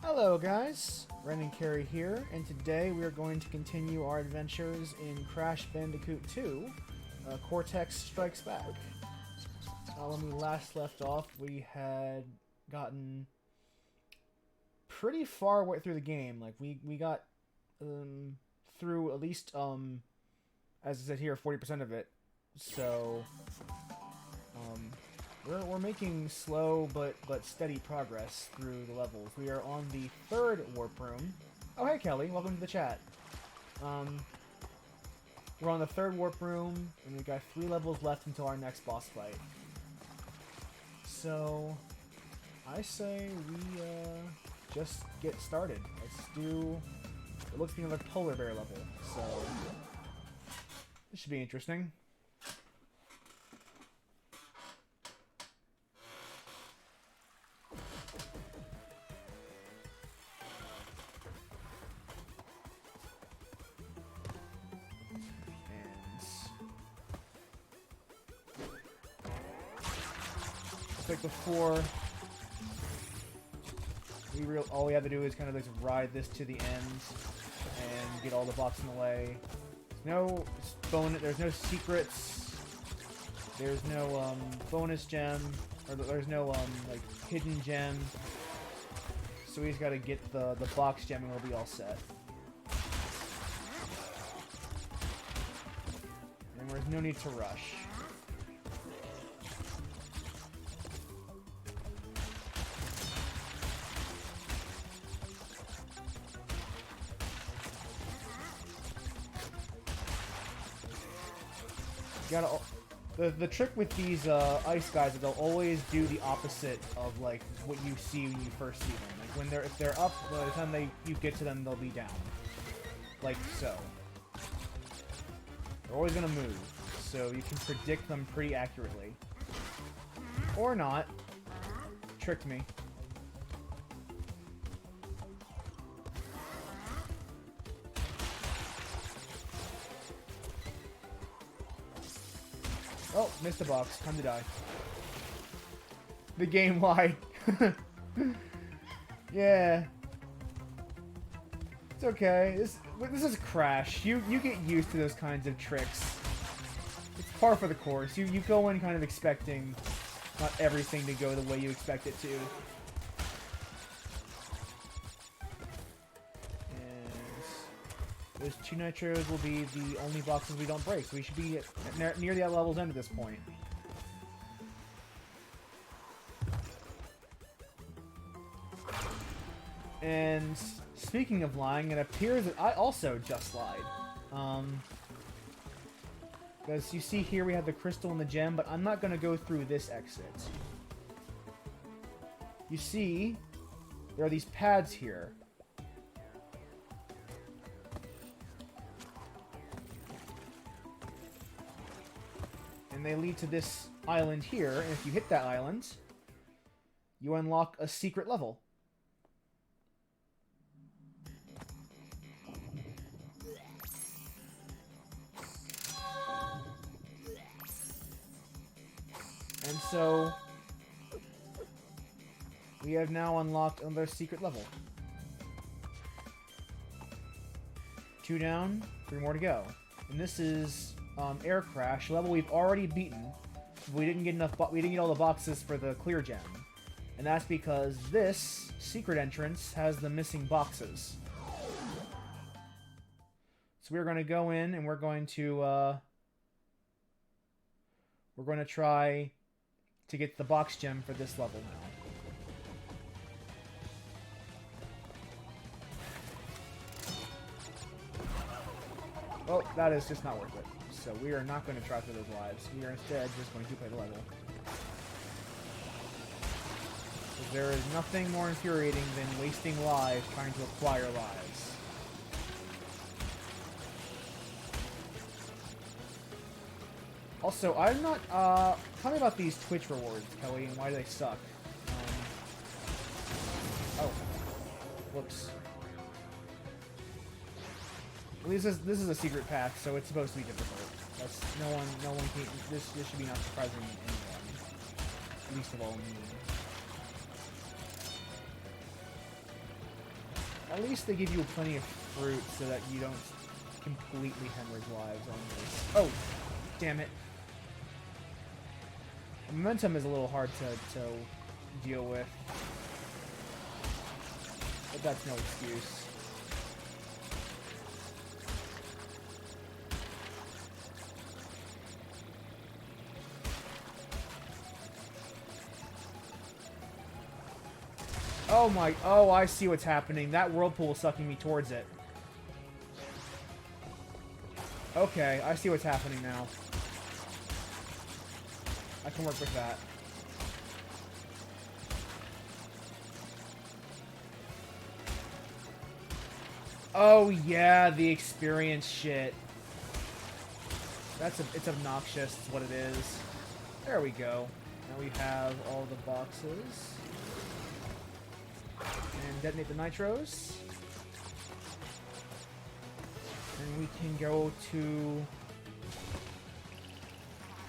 Hello guys, Ren Carey here, and today we are going to continue our adventures in Crash Bandicoot 2, Cortex Strikes Back. When we last left off, we had gotten pretty far way through the game. Like, we got through at least, as I said here, 40% of it. So, we're making slow but steady progress through the levels. We are on the third warp room. Oh, hey Kelly, welcome to the chat. We're on the third warp room, and we've got 3 levels left until our next boss fight. So, I say we just get started. Let's do. It looks like another polar bear level, so this should be interesting. Like before, all we have to do is kind of just ride this to the end and get all the blocks in the way. There's no secrets. There's no bonus gem, or there's no like hidden gem. So we just got to get the box gem and we'll be all set. And there's no need to rush. The trick with these ice guys is they'll always do the opposite of like what you see when you first see them. Like if they're up, by the time you get to them, they'll be down, like so. They're always gonna move, so you can predict them pretty accurately, or not. Tricked me. Oh, missed the box. Time to die. The game lied. Yeah. It's okay. This is Crash. You get used to those kinds of tricks. It's par for the course. You go in kind of expecting not everything to go the way you expect it to. Those 2 nitros will be the only boxes we don't break, so we should be near the level's end at this point. And speaking of lying, it appears that I also just lied. Because you see here we have the crystal and the gem, but I'm not going to go through this exit. You see, there are these pads here. And they lead to this island here, and if you hit that island, you unlock a secret level. And so, we have now unlocked another secret level. 2 down, 3 more to go. And this is Air Crash, a level we've already beaten. We didn't get all the boxes for the clear gem, and that's because this secret entrance has the missing boxes. So we're going to go in and we're going to try to get the box gem for this level now. Oh, that is just not worth it. So we are not going to try for those lives. We are instead just going to play the level. There is nothing more infuriating than wasting lives trying to acquire lives. Also, I'm not, tell me about these Twitch rewards, Kelly, and why do they suck? Oh. Whoops. At least this is a secret path, so it's supposed to be difficult. That's no one can. This should be not surprising to anyone. Least of all me. At least they give you plenty of fruit so that you don't completely hemorrhage lives on this. Oh, damn it. Momentum is a little hard to deal with. But that's no excuse. Oh my, oh, I see what's happening. That whirlpool is sucking me towards it. Okay, I see what's happening now. I can work with that. Oh yeah, the experience shit. It's obnoxious, is what it is. There we go. Now we have all the boxes. And detonate the nitros. And we can go to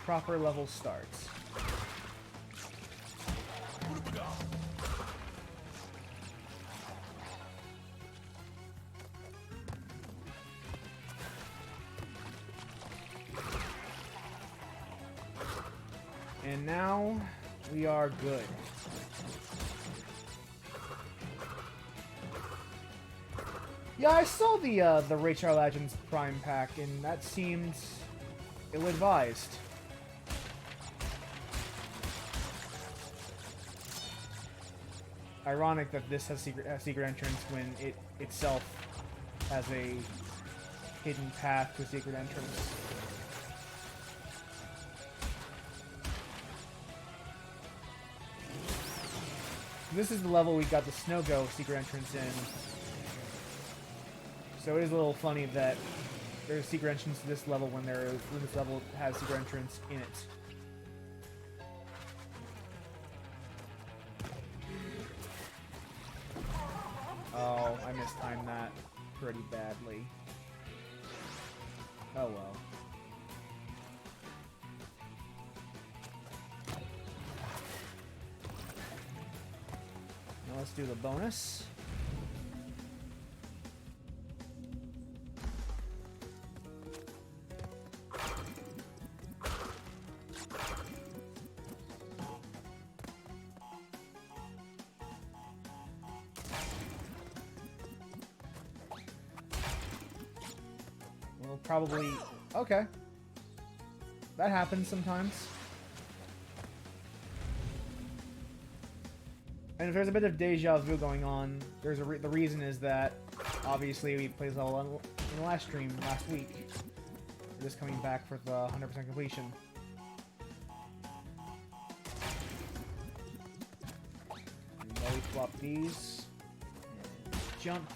proper level starts. And now we are good. Yeah, I saw the Rachar Legends Prime Pack, and that seemed ill-advised. Ironic that this has secret entrance when it itself has a hidden path to a secret entrance. This is the level we got the Snow Go secret entrance in. So it is a little funny that there's secret entrance to this level when this level has secret entrance in it. Oh, I mistimed that pretty badly. Oh well. Now let's do the bonus. We'll probably... Okay. That happens sometimes. And if there's a bit of deja vu going on, there's the reason is that obviously we played this level in the last stream last week. We're just coming back for the 100% completion. And now we swap these. Jump,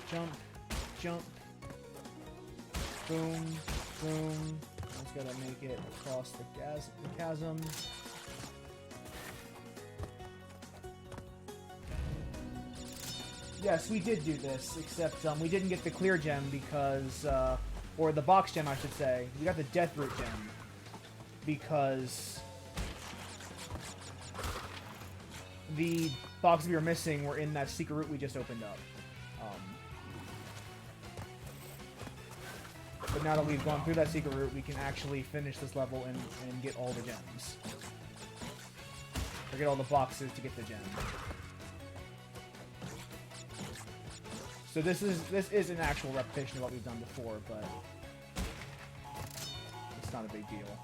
jump, jump. Boom, boom. Just gotta make it across the chasm. Yes, we did do this, except we didn't get the clear gem because, or the box gem, I should say. We got the death root gem because the boxes we were missing were in that secret route we just opened up. But now that we've gone through that secret route, we can actually finish this level and get all the gems. Or get all the boxes to get the gem. So this is an actual repetition of what we've done before, but it's not a big deal.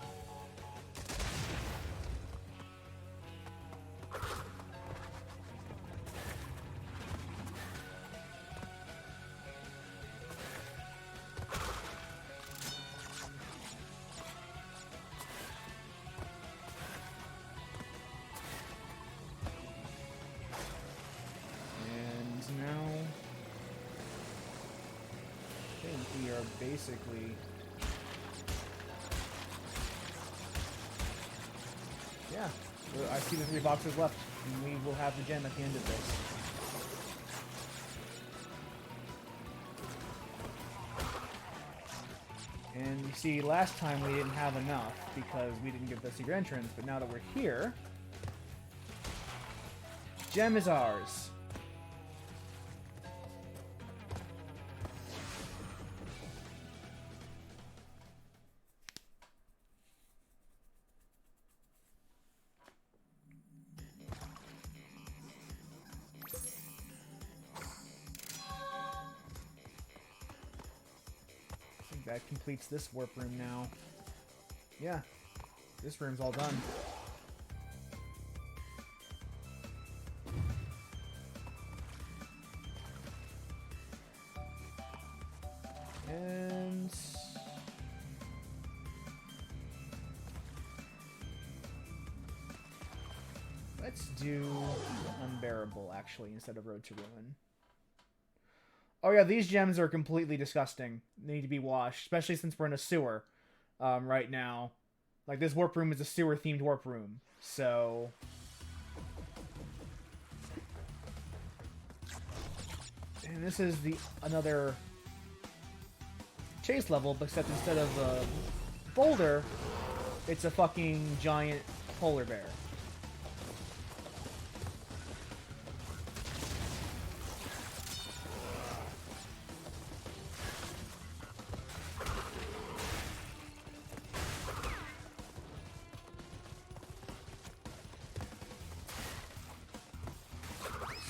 Basically, yeah, I see the 3 boxes left, and we will have the gem at the end of this. And you see, last time we didn't have enough because we didn't get the secret entrance, but now that we're here, gem is ours. that completes this warp room now. Yeah, this room's all done. And let's do Unbearable, actually, instead of Road to Ruin. Oh yeah, these gems are completely disgusting. They need to be washed, especially since we're in a sewer right now. Like, this warp room is a sewer-themed warp room, so... And this is another chase level, except instead of a boulder, it's a fucking giant polar bear.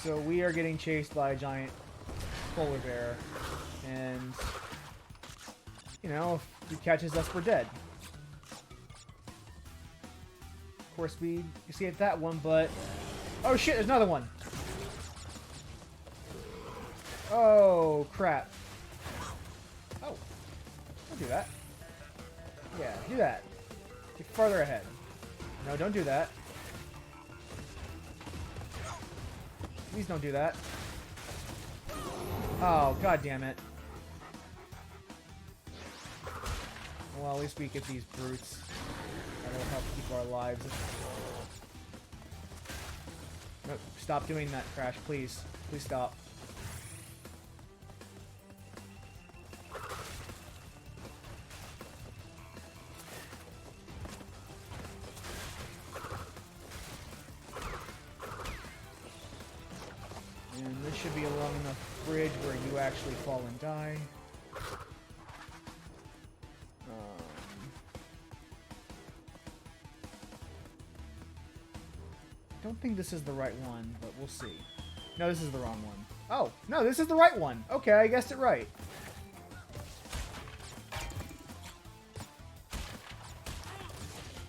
So we are getting chased by a giant polar bear, and, you know, if he catches us, we're dead. Of course, we escaped that one, but... Oh shit, there's another one! Oh, crap. Oh. Don't do that. Yeah, do that. Get farther ahead. No, don't do that. Please don't do that. Oh, god damn it. Well, at least we get these brutes. That'll help keep our lives. No, stop doing that, Crash, please. Please stop. And this should be a long enough bridge where you actually fall and die. Don't think this is the right one, but we'll see. No, this is the wrong one. Oh, no, this is the right one. Okay, I guessed it right.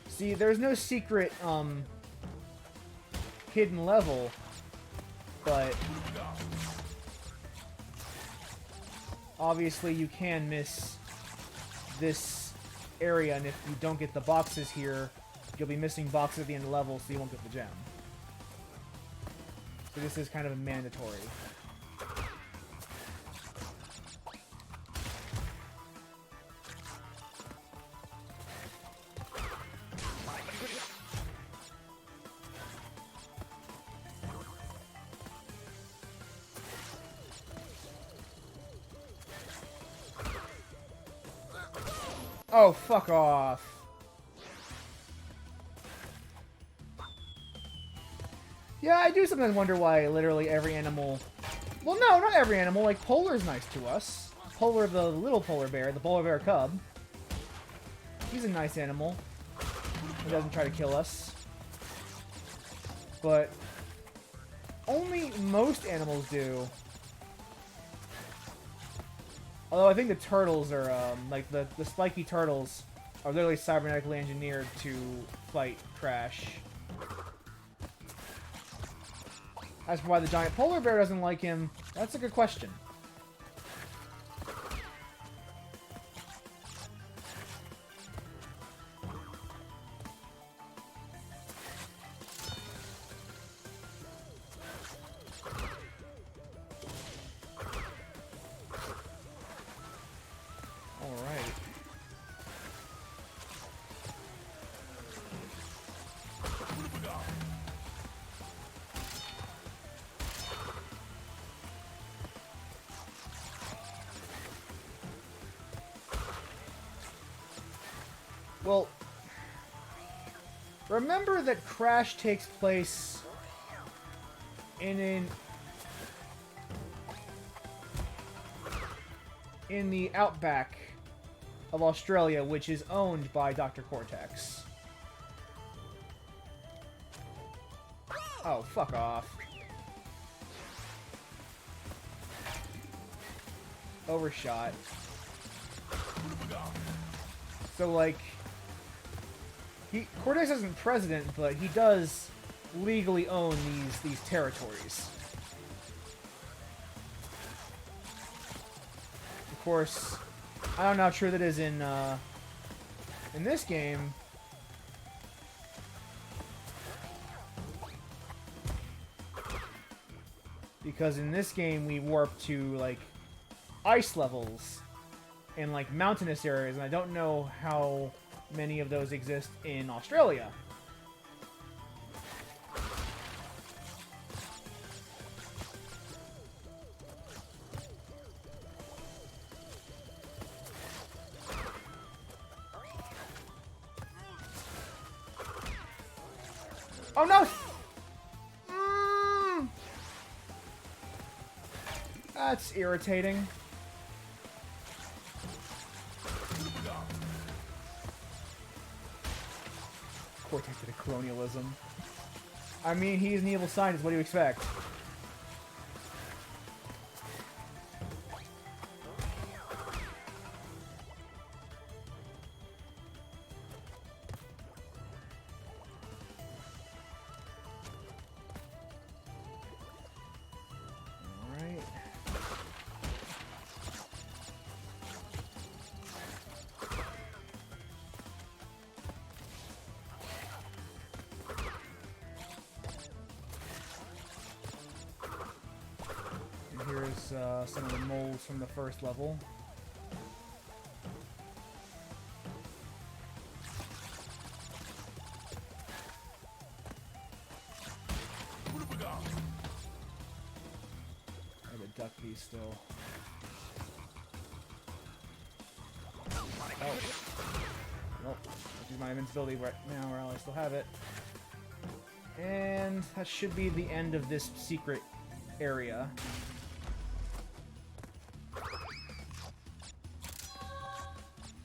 See, there's no secret, hidden level, but obviously you can miss this area, and if you don't get the boxes here, you'll be missing boxes at the end of the level, so you won't get the gem. So this is kind of a mandatory. Oh, fuck off. Yeah, I do sometimes wonder why literally every animal... Well, no, not every animal. Like, Polar's nice to us. Polar, the little polar bear, the polar bear cub. He's a nice animal. He doesn't try to kill us. But only most animals do. Although I think the turtles are, like, the spiky turtles are literally cybernetically engineered to fight Crash. As for why the giant polar bear doesn't like him, that's a good question. Alright. Well, remember that Crash takes place in the outback of Australia, which is owned by Dr. Cortex. Oh, fuck off. Overshot. So, like, Cortex isn't president, but he does legally own these territories. Of course, I don't know how true that is in this game. Because in this game, we warp to, like, ice levels and, like, mountainous areas, and I don't know how many of those exist in Australia. Oh no! That's irritating. Cortex to the colonialism. I mean, he's an evil scientist. What do you expect? Here's some of the molds from the first level. I have a duck piece still. Oh. Well, I'll do my invincibility right now while I still have it. And that should be the end of this secret area.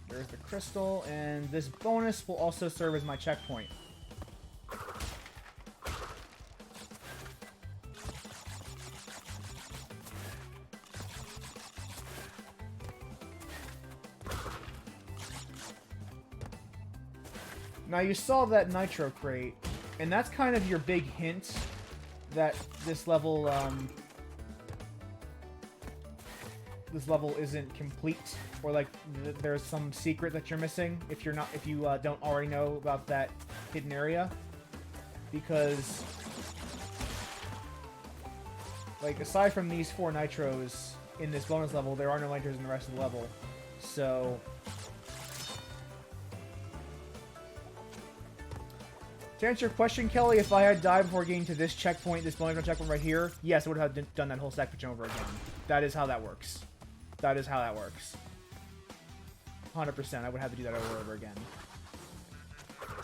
There's the crystal, and this bonus will also serve as my checkpoint. Now you saw that nitro crate, and that's kind of your big hint that this level isn't complete, or like there's some secret that you're missing if you don't already know about that hidden area. Because, like, aside from these 4 nitros in this bonus level, there are no nitros in the rest of the level. So, to answer your question, Kelly, if I had died before getting to this checkpoint, this bonus checkpoint right here, yes, I would have done that whole section over again. That is how that works. That is how that works. 100%, I would have to do that over and over again.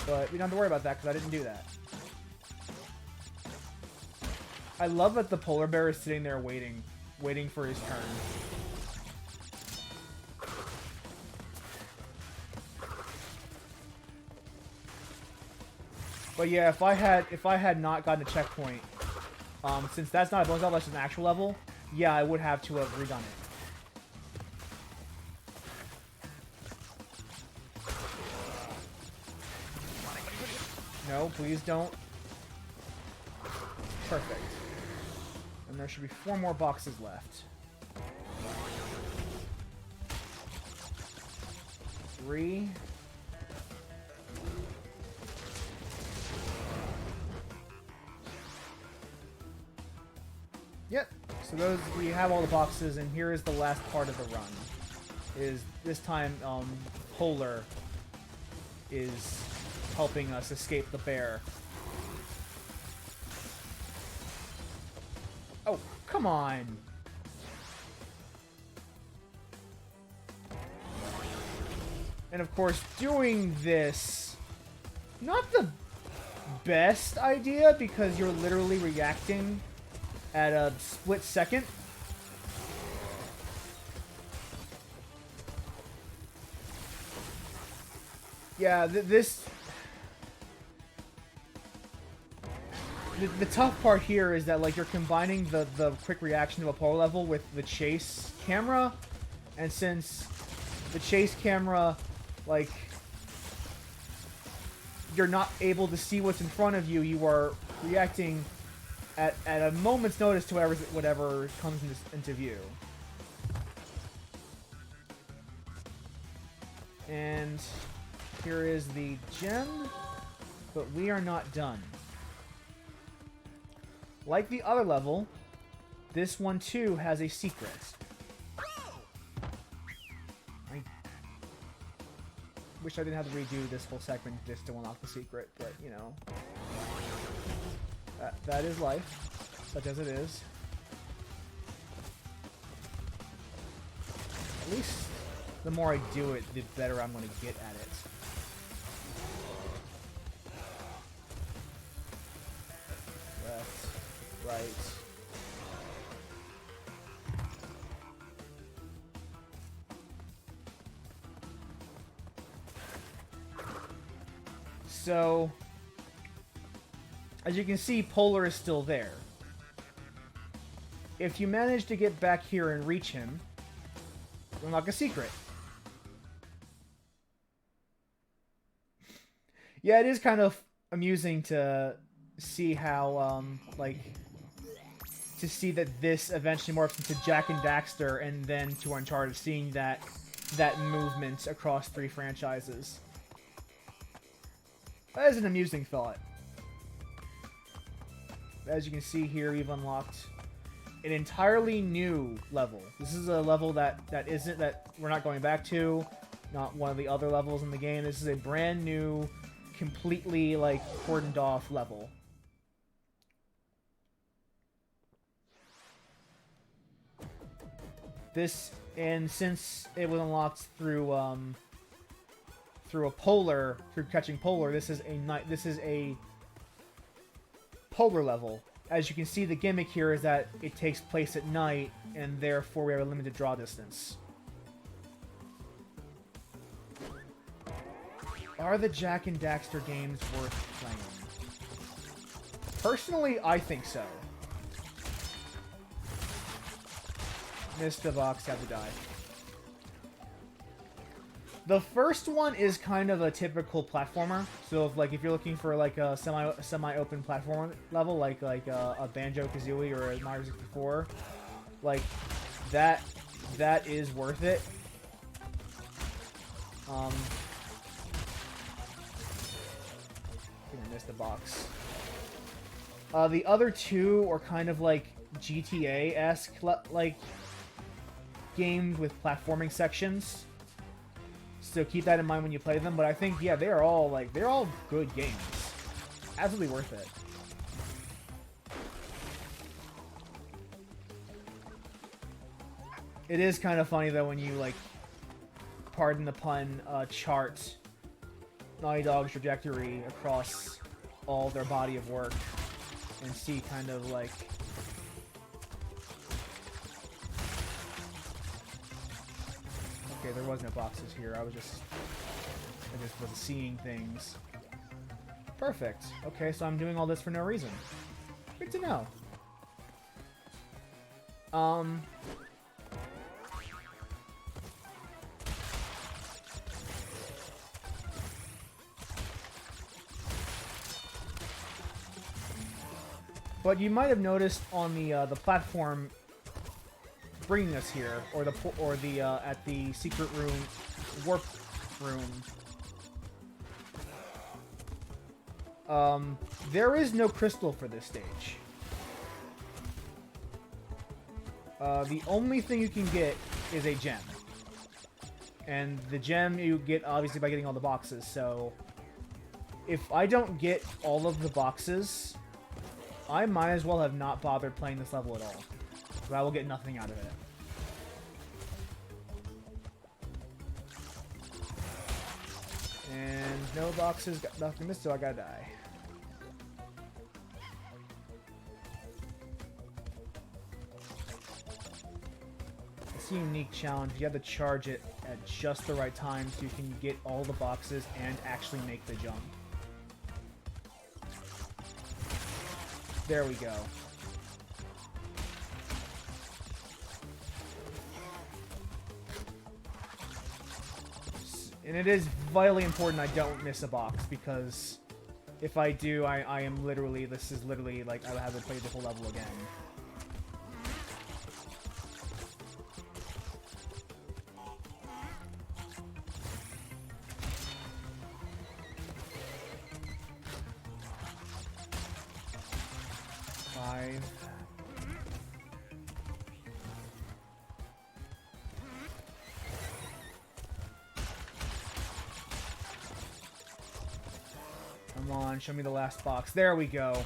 But we don't have to worry about that, because I didn't do that. I love that the polar bear is sitting there waiting for his turn. But yeah, if I had not gotten a checkpoint, since that's not a bonus level, that's just an actual level, yeah, I would have to have redone it. No, please don't. Perfect. And there should be 4 more boxes left. 3. Yep. So those, we have all the boxes, and here is the last part of the run. Is this time Polar is helping us escape the bear. Oh, come on! And of course, doing this, not the best idea, because you're literally reacting at a split second. Yeah, the tough part here is that, like, you're combining the quick reaction of a polar level with the chase camera, and since the chase camera, like, you're not able to see what's in front of you. You are reacting at a moment's notice to whatever comes into view. And here is the gem, but we are not done. Like the other level, this one too has a secret. I wish I didn't have to redo this whole segment just to unlock the secret, but you know, that is life, such as it is. At least the more I do it, the better I'm going to get at it. Left, right. So, as you can see, Polar is still there. If you manage to get back here and reach him, you'll unlock a secret. Yeah, it is kind of amusing to see how, like, to see that this eventually morphs into Jak and Daxter and then to Uncharted, seeing that movement across 3 franchises. That is an amusing thought. As you can see here, we've unlocked an entirely new level. This is a level that we're not going back to, not one of the other levels in the game. This is a brand new, completely, like, cordoned off level. This, and since it was unlocked through through catching Polar, this is a Polar level. As you can see, the gimmick here is that it takes place at night, and therefore we have a limited draw distance. Are the Jak and Daxter games worth playing? Personally, I think so. Missed the box, had to die. The first one is kind of a typical platformer. So if you're looking for like a semi-open platform level, like a Banjo-Kazooie or a Mario 64, like that is worth it. I think I missed the box. The other two are kind of like GTA-esque like games with platforming sections. So keep that in mind when you play them. But I think, yeah, they're all good games. Absolutely worth it. It is kind of funny though when you, like, pardon the pun, chart Naughty Dog's trajectory across all their body of work and see kind of like okay, there was no boxes here. I just was seeing things. Perfect. Okay, so I'm doing all this for no reason. Good to know. But you might have noticed on the platform bringing us here, or at the secret room, warp room. There is no crystal for this stage. The only thing you can get is a gem, and the gem you get obviously by getting all the boxes. So if I don't get all of the boxes, I might as well have not bothered playing this level at all. But I will get nothing out of it. And no boxes, got nothing missed, so I gotta die. It's a unique challenge. You have to charge it at just the right time so you can get all the boxes and actually make the jump. There we go. And it is vitally important I don't miss a box, because if I do, I am literally, this is literally, like, I would have to play the whole level again. Five. Come on, show me the last box. There we go.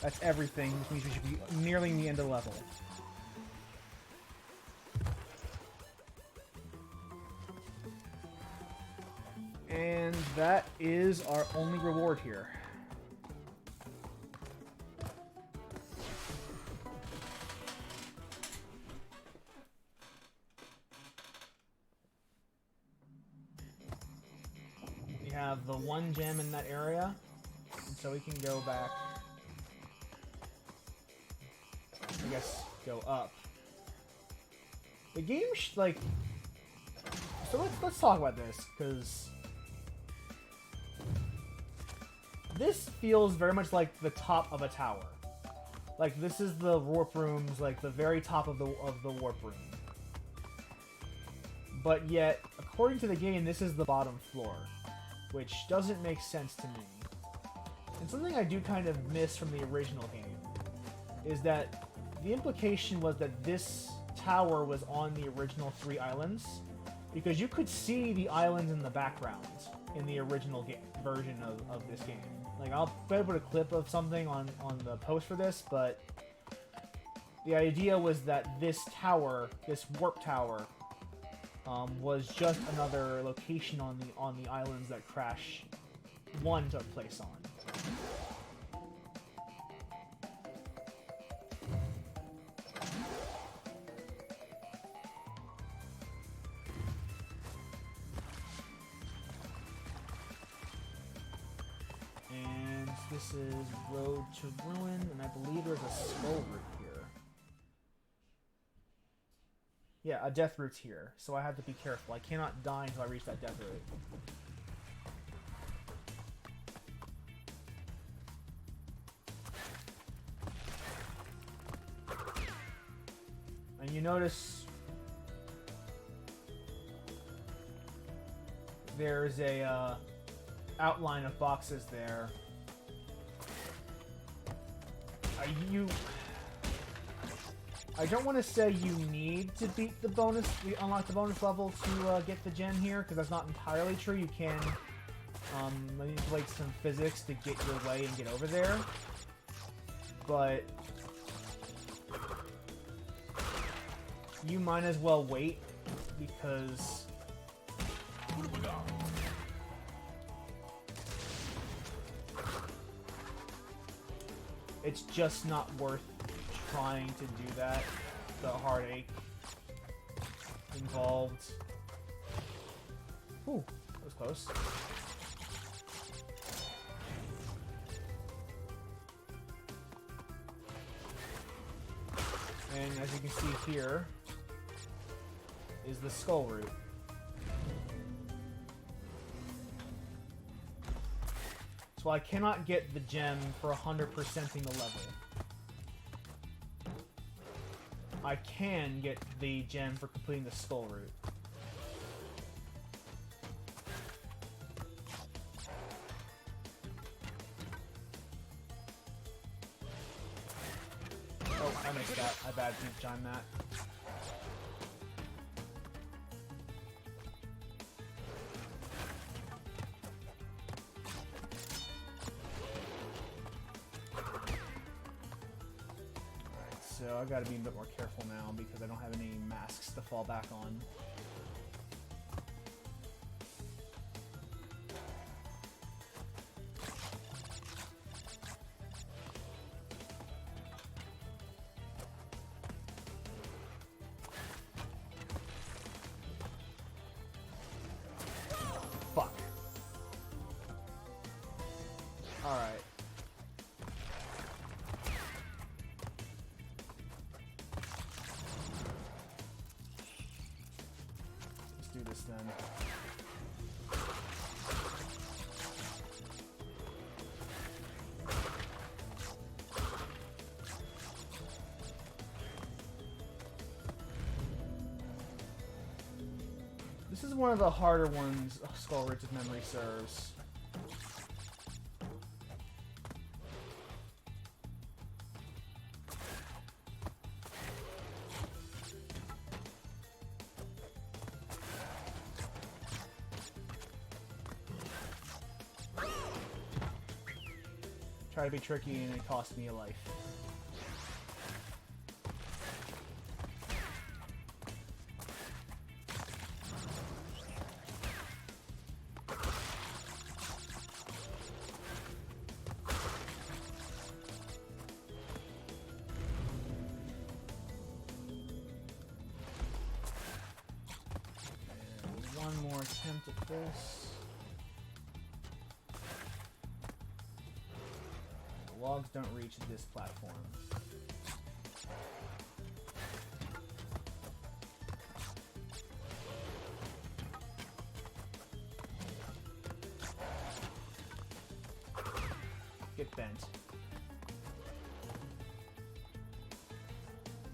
That's everything, which means we should be nearing the end of the level. And that is our only reward here. We have the one gem in that area, and so we can go back. I guess go up. The game, like, so let's talk about this, because this feels very much like the top of a tower. Like, this is the warp rooms, like the very top of the warp room. But yet, according to the game, this is the bottom floor, which doesn't make sense to me. And something I do kind of miss from the original game is that the implication was that this tower was on the original 3 islands, because you could see the islands in the background in the original version of this game. Like, I'll put a clip of something on the post for this, but the idea was that this tower, this warp tower, was just another location on the islands that Crash 1 took place on. And this is Road to Ruin, and I believe there's a skull root here. Yeah, a death root's here, so I have to be careful. I cannot die until I reach that death root. And you notice there's a outline of boxes there. I don't want to say you need to beat the bonus, unlock the bonus level to get the gem here, because that's not entirely true. You can manipulate some physics to get your way and get over there, but you might as well wait, because it's just not worth trying to do that. The heartache involved. Ooh, that was close. And as you can see here is the skull root. So I cannot get the gem for 100%ing the level. I can get the gem for completing the skull root. Oh, I missed that. I bad timed that. So I've got to be a bit more careful now because I don't have any masks to fall back on. Fuck. Alright. Do this then. is one of the harder ones, Skull Ridge, if memory serves. Try to be tricky and it cost me a life. And one more attempt at this. Logs don't reach this platform. Get bent.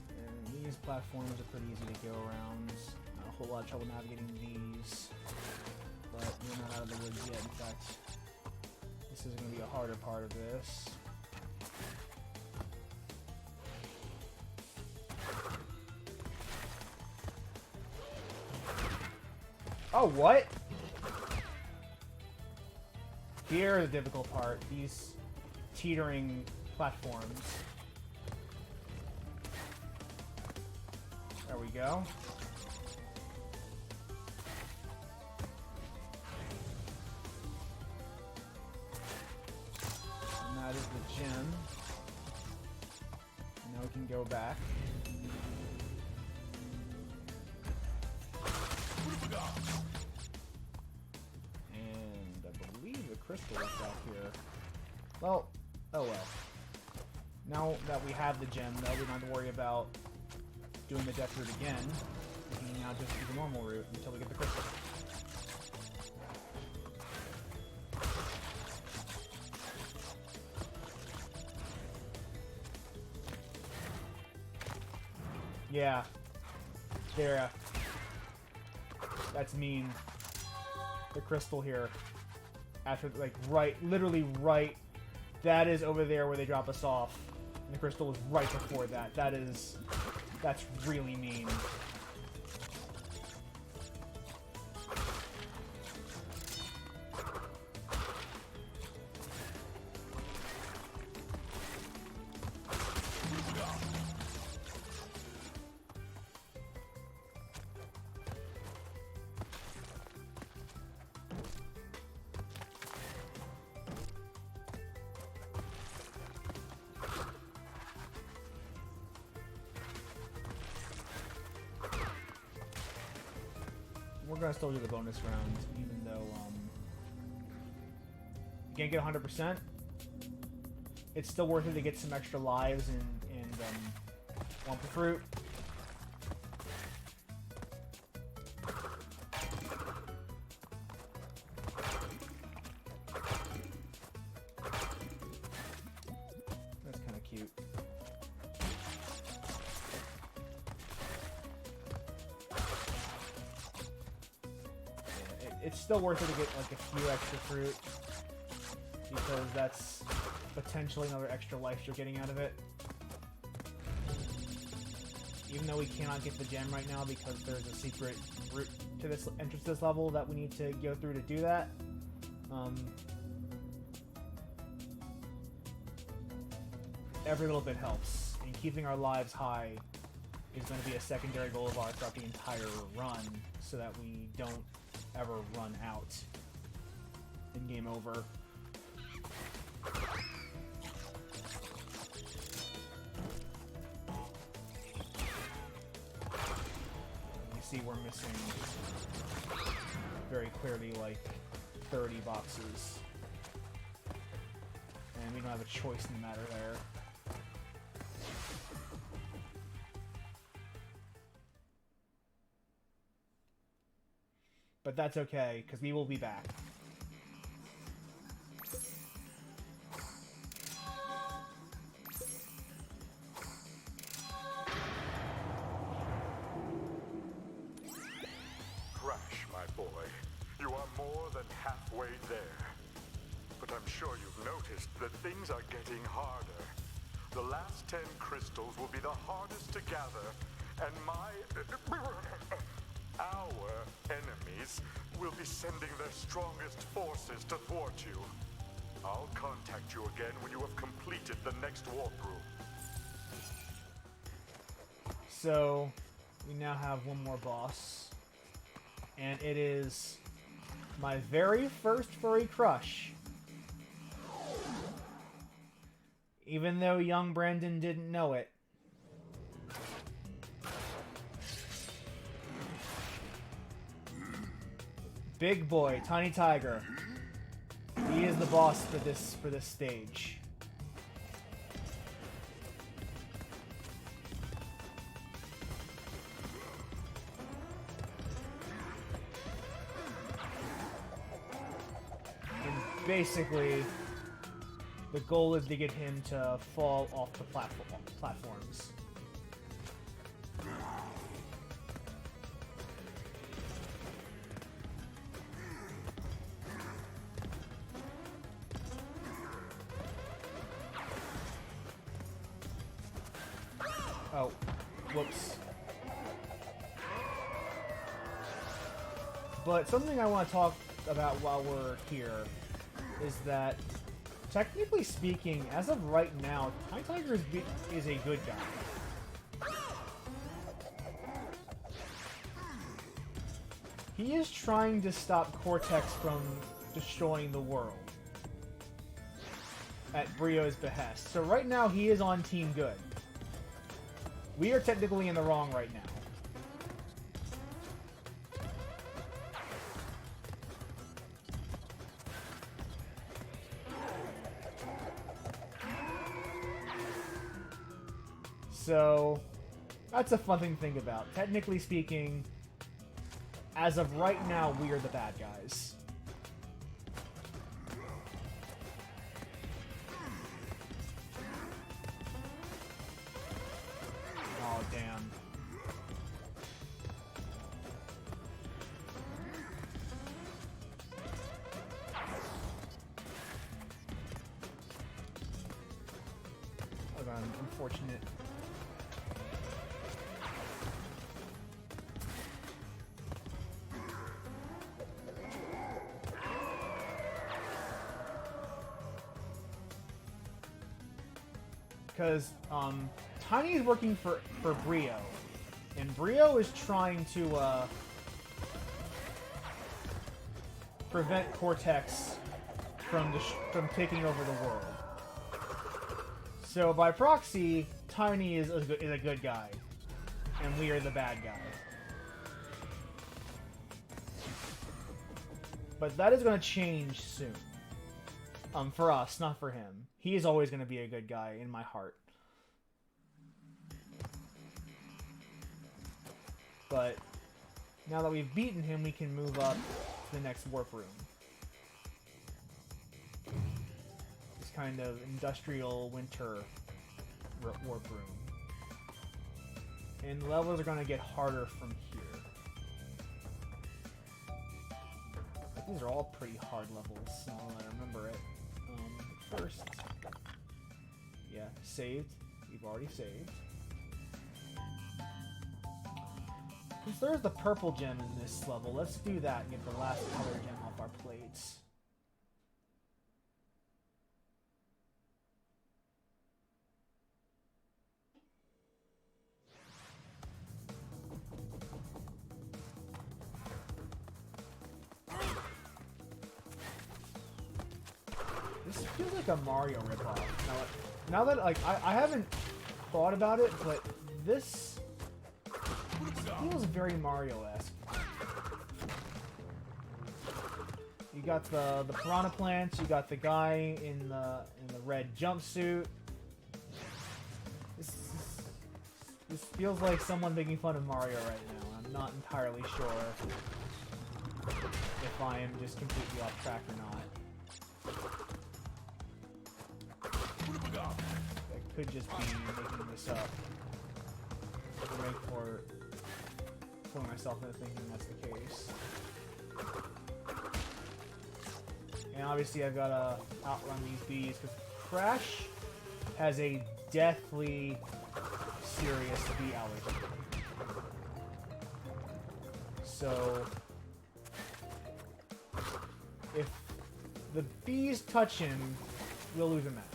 And these platforms are pretty easy to go around. Not a whole lot of trouble navigating these. But we're not out of the woods yet. In fact, this is going to be a harder part of this. Oh, what? Here, the difficult part. These teetering platforms. There we go. And that is the gem. Now we can go back. And I believe the crystal is back here. Well, oh well. Now that we have the gem, though, we don't have to worry about doing the death route again. We can now just do the normal route until we get the crystal. Yeah. There. That's mean. The crystal here. After, like, literally right. That is over there where they drop us off. And the crystal is right before that. That's really mean. We're gonna still do the bonus round, even though you can't get 100%. It's still worth it to get some extra lives and want the fruit. That's kind of cute. It's still worth it to get like a few extra fruit because that's potentially another extra life you're getting out of it. Even though we cannot get the gem right now because there's a secret route to this entrance to this level that we need to go through to do that. Every little bit helps, and keeping our lives high is going to be a secondary goal of ours throughout the entire run, so that we don't ever run out and game over. You see we're missing very clearly like 30 boxes. And we don't have a choice in the matter there. But that's okay, because we will be back. Crash, my Wait there. But I'm sure you've noticed that things are getting harder. The last 10 crystals will be the hardest to gather, and our enemies will be sending their strongest forces to thwart you. I'll contact you again when you have completed the next warp room. So, we now have one more boss. And it is my very first furry crush. Even though young Brandon didn't know it. Big boy, Tiny Tiger. He is the boss for this stage. And basically, the goal is to get him to fall off the platforms. Oh, whoops. But something I want to talk about while we're here is that, technically speaking, as of right now, Tiny Tiger is a good guy. He is trying to stop Cortex from destroying the world at Brio's behest. So right now, he is on Team Good. We are technically in the wrong right now. So, that's a fun thing to think about. Technically speaking, as of right now, we are the bad guys. Oh, damn. Oh, God, unfortunate. Because Tiny is working for Brio, and Brio is trying to prevent Cortex from taking over the world. So by proxy, Tiny is a good guy, and we are the bad guy. But that is going to change soon. For us, not for him. He is always going to be a good guy in my heart. But now that we've beaten him, we can move up to the next warp room. This kind of industrial winter warp room. And levels are going to get harder from here. These are all pretty hard levels, so I remember it. First, yeah, saved. We've already saved. Since there's the purple gem in this level, let's do that and get the last color gem off our plates. This feels like a Mario ripoff. Now that like I haven't thought about it, but this feels very Mario-esque. You got the piranha plants. You got the guy in the red jumpsuit. This feels like someone making fun of Mario right now. I'm not entirely sure if I am just completely off track or not. I could just be making this up to make for pulling myself into thinking that's the case. And obviously I've gotta outrun these bees, because Crash has a deathly serious bee allergy. So, if the bees touch him, we'll lose a mask.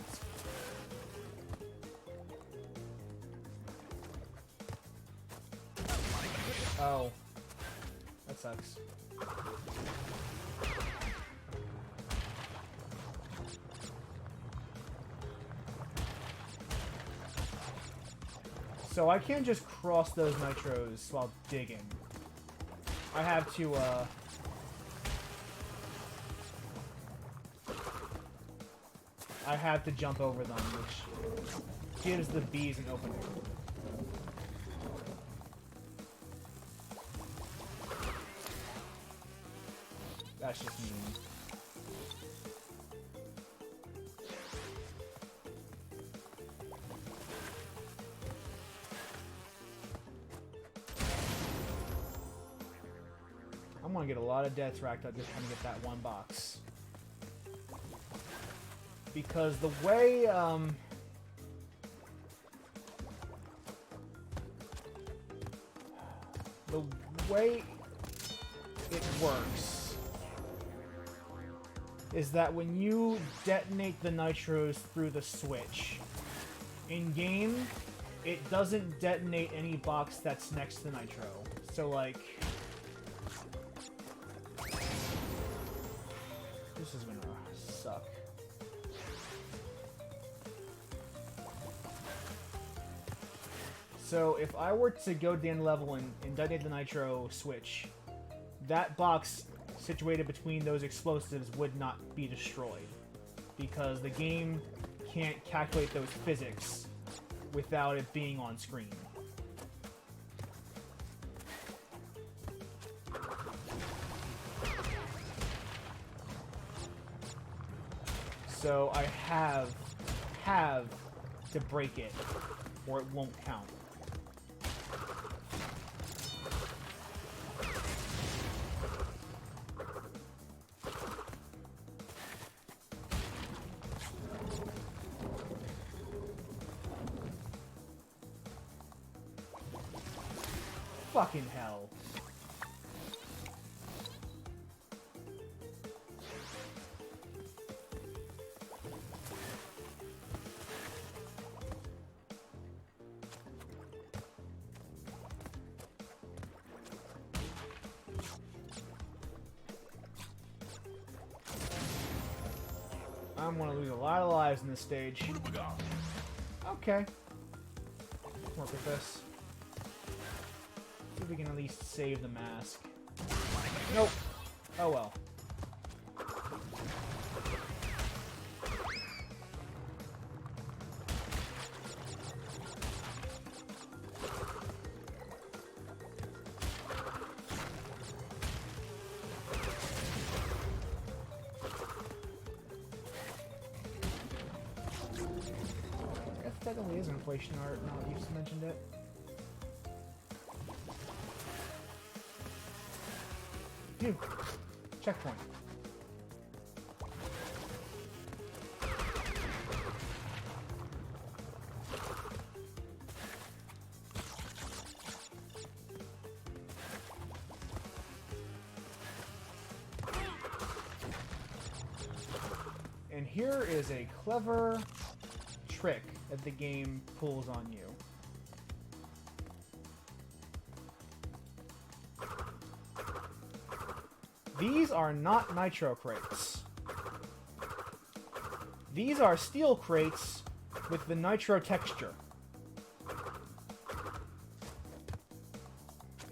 Oh. That sucks. So I can't just cross those nitros while digging. I have to, I have to jump over them, which gives the bees an opening. That's just mean. I'm gonna get a lot of deaths racked up just trying to get that one box. Because the way, it works is that when you detonate the nitros through the switch, in-game, it doesn't detonate any box that's next to the nitro. So, like... this is gonna suck. So, if I were to go down level and detonate the nitro switch, that box situated between those explosives would not be destroyed, because the game can't calculate those physics without it being on screen. So I have to break it, or it won't count. Fucking hell. I'm gonna lose a lot of lives in this stage. Okay. Work with this. See if we can at least save the mask. Nope. Oh well. That definitely is inflation art, now that you've mentioned it. Phew. Checkpoint. And here is a clever trick that the game pulls on you. These are not nitro crates. These are steel crates with the nitro texture.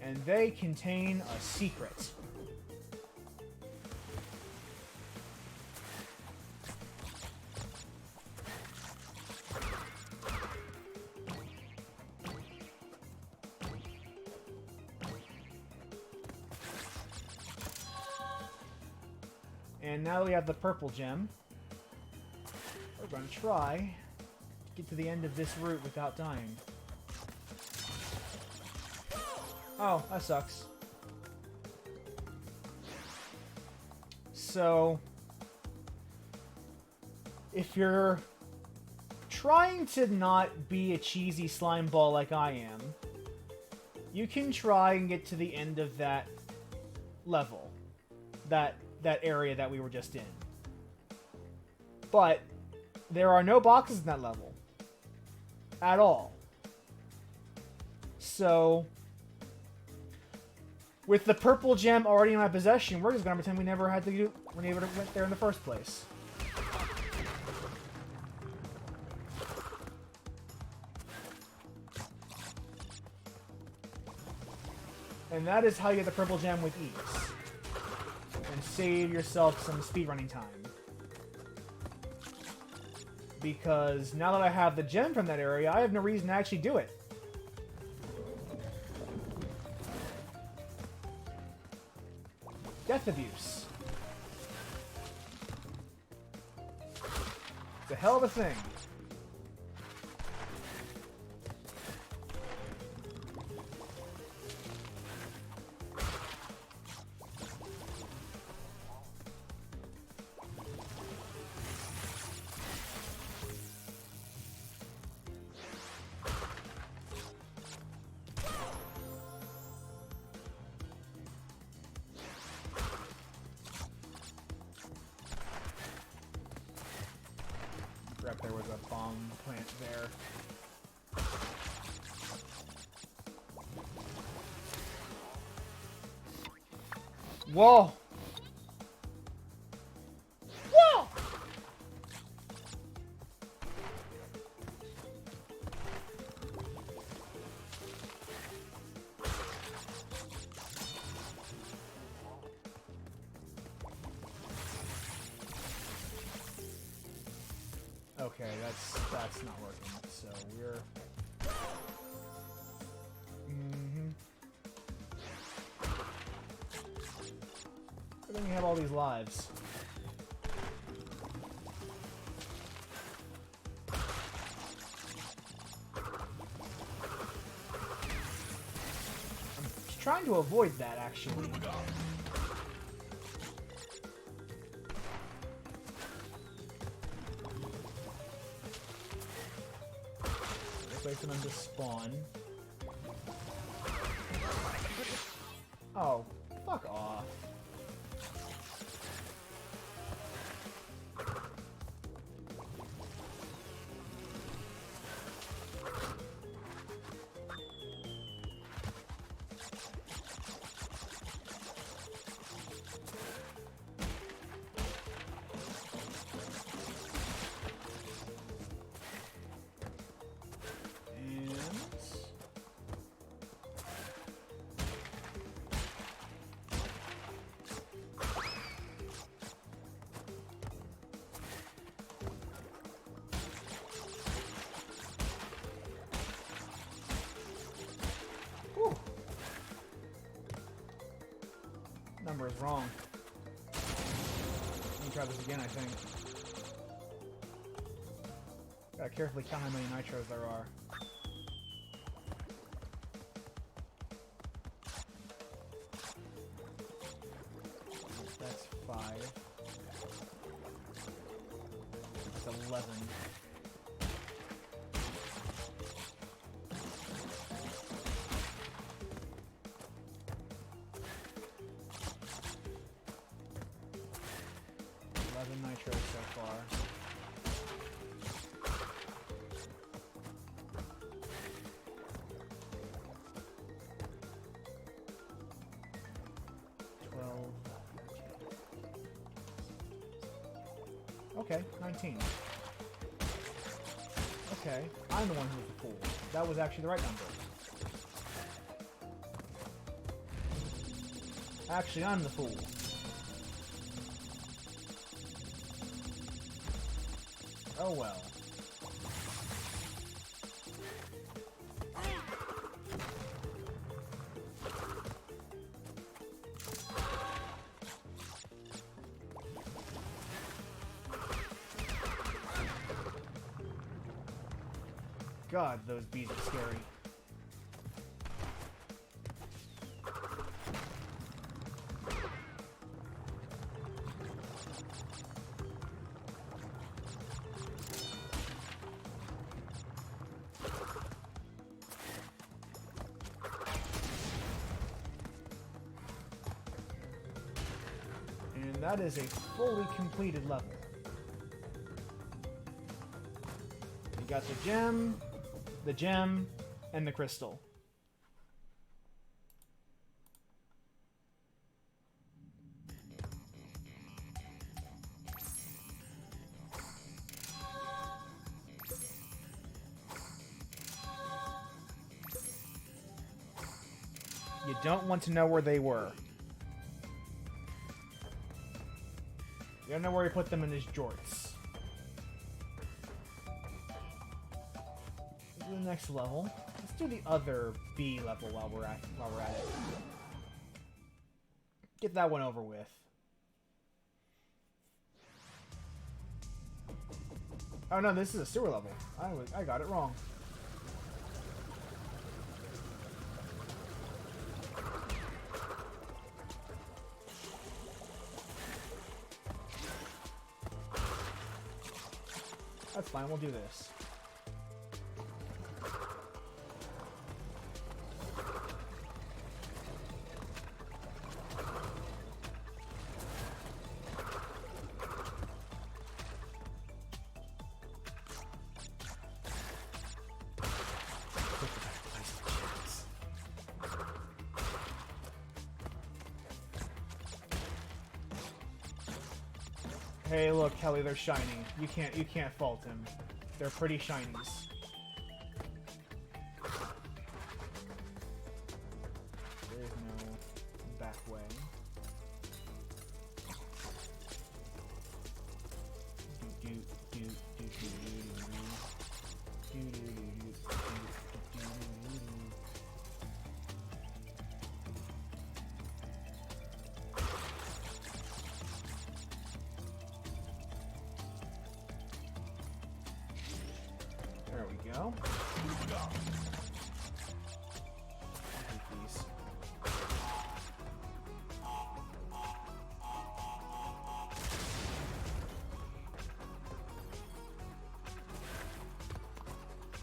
And they contain a secret. And now that we have the purple gem, we're going to try to get to the end of this route without dying. Oh, that sucks. So, if you're trying to not be a cheesy slime ball like I am, you can try and get to the end of that level. That area that we were just in. But there are no boxes in that level. At all. So, with the purple gem already in my possession, we're just gonna pretend we never went there in the first place. And that is how you get the purple gem with ease. And save yourself some speedrunning time. Because now that I have the gem from that area, I have no reason to actually do it. Death abuse. It's a hell of a thing. There was a bomb plant there. Whoa! Whoa! Okay, that's not working. So we're But then you have all these lives. I'm trying to avoid that, actually. Wait for them to spawn. Oh, fuck off. Number is wrong. Let me try this again, I think. Gotta carefully count how many nitros there are. That's 5. That's 11. Nitro so far. Okay, 19. Okay, I'm the one who's the fool. That was actually the right number. Actually, I'm the fool. Oh well. God, those bees are scary. that is a fully completed level. You got the gem, and the crystal. You don't want to know where they were. You don't know where he put them in his jorts. Let's do the next level. Let's do the other B level while we're at it. Get that one over with. Oh no, this is a sewer level. I got it wrong. That's fine, we'll do this. Hey, look, Kelly, they're shiny. You can't fault him. They're pretty shinies. There is no back way. There we go. These.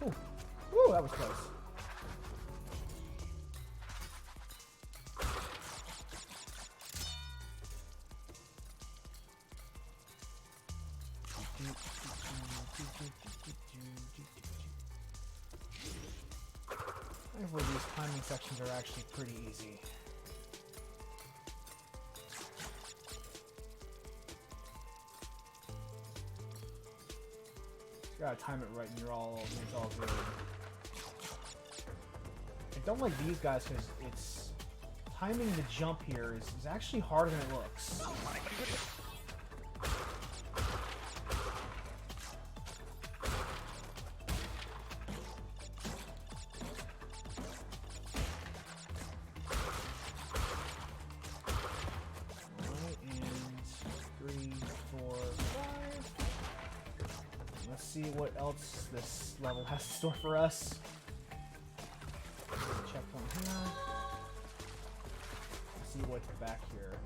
Ooh. Ooh, that was close. Thankfully, these timing sections are actually pretty easy. You gotta time it right and it's all good. I don't like these guys because it's... timing the jump here is actually harder than it looks. Oh my goodness. See what else this level has to store for us. Checkpoint here. Let's see what's back here.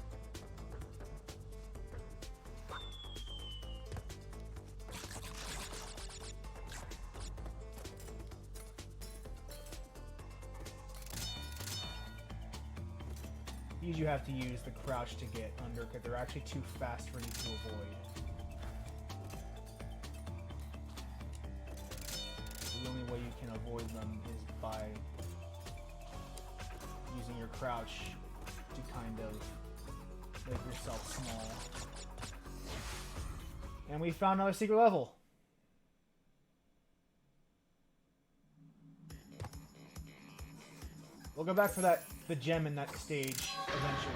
These you have to use the crouch to get under because they're actually too fast for you to avoid. The only way you can avoid them is by using your crouch to kind of make yourself small. And we found another secret level. We'll go back for the gem in that stage eventually.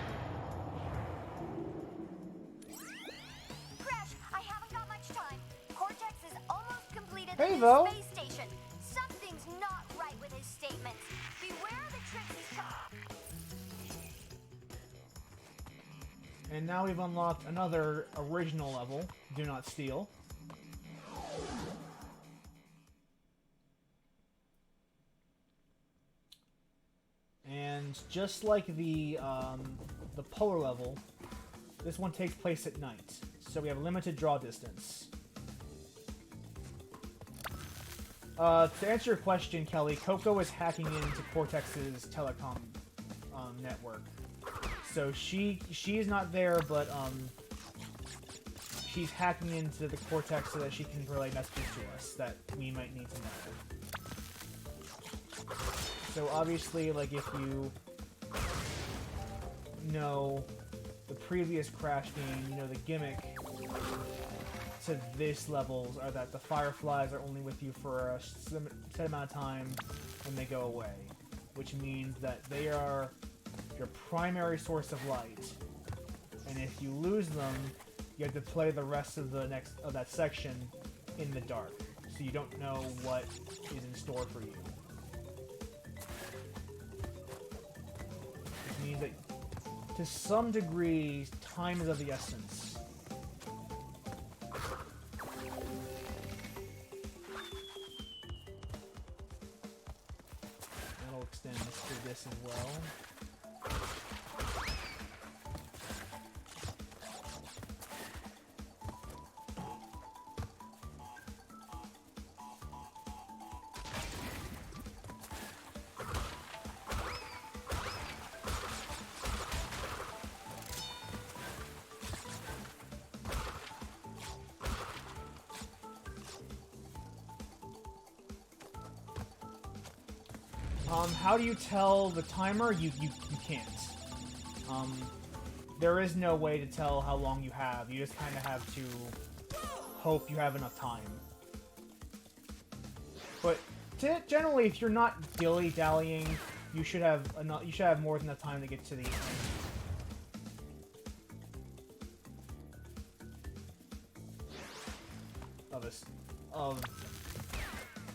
Crash, I haven't got much time. Cortex is almost completed Hey, the Vo. space station. Something's not right with his statements. Beware the tricks he's And now we've unlocked another original level, Do Not Steal. And just like the polar level, this one takes place at night, so we have a limited draw distance. To answer your question, Kelly, Coco is hacking into Cortex's telecom network. So she is not there, but she's hacking into the Cortex so that she can relay messages to us that we might need to know. So obviously, like, if you know the previous Crash game, you know the gimmick to this levels are that the Fireflies are only with you for a set amount of time and they go away, which means that they are your primary source of light, and if you lose them, you have to play the rest of that section in the dark, so you don't know what is in store for you. Which means that, to some degree, time is of the essence. That'll extend to this as well. How do you tell the timer? You can't. There is no way to tell how long you have. You just kind of have to hope you have enough time. But generally, if you're not dilly-dallying, you should have enough. You should have more than enough time to get to the end. Of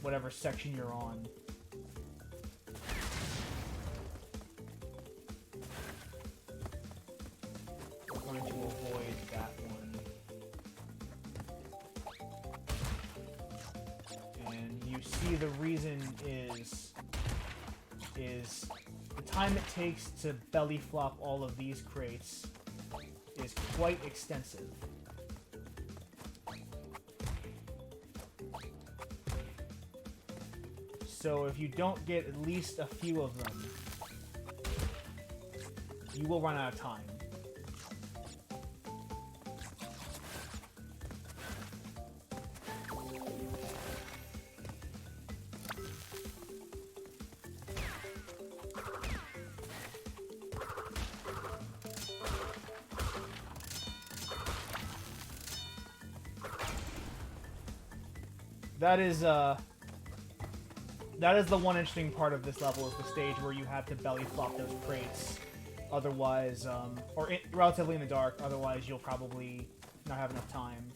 whatever section you're on. Going to avoid that one. And you see the reason is the time it takes to belly flop all of these crates is quite extensive. So if you don't get at least a few of them, you will run out of time. That is the one interesting part of this level, is the stage where you have to belly flop those crates. Otherwise, relatively in the dark, otherwise you'll probably not have enough time.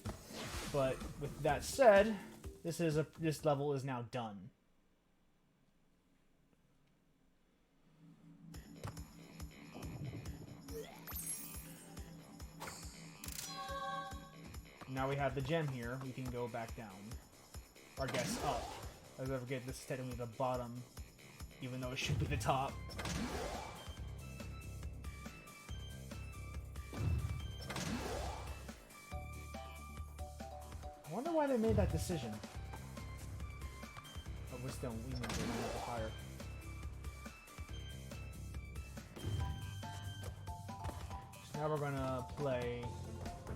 But with that said, this level is now done. Now we have the gem here, we can go back down. Or I guess up. I forget this is technically the bottom, even though it should be the top. I wonder why they made that decision. Oh, we're still we need to go a little higher. So now we're gonna play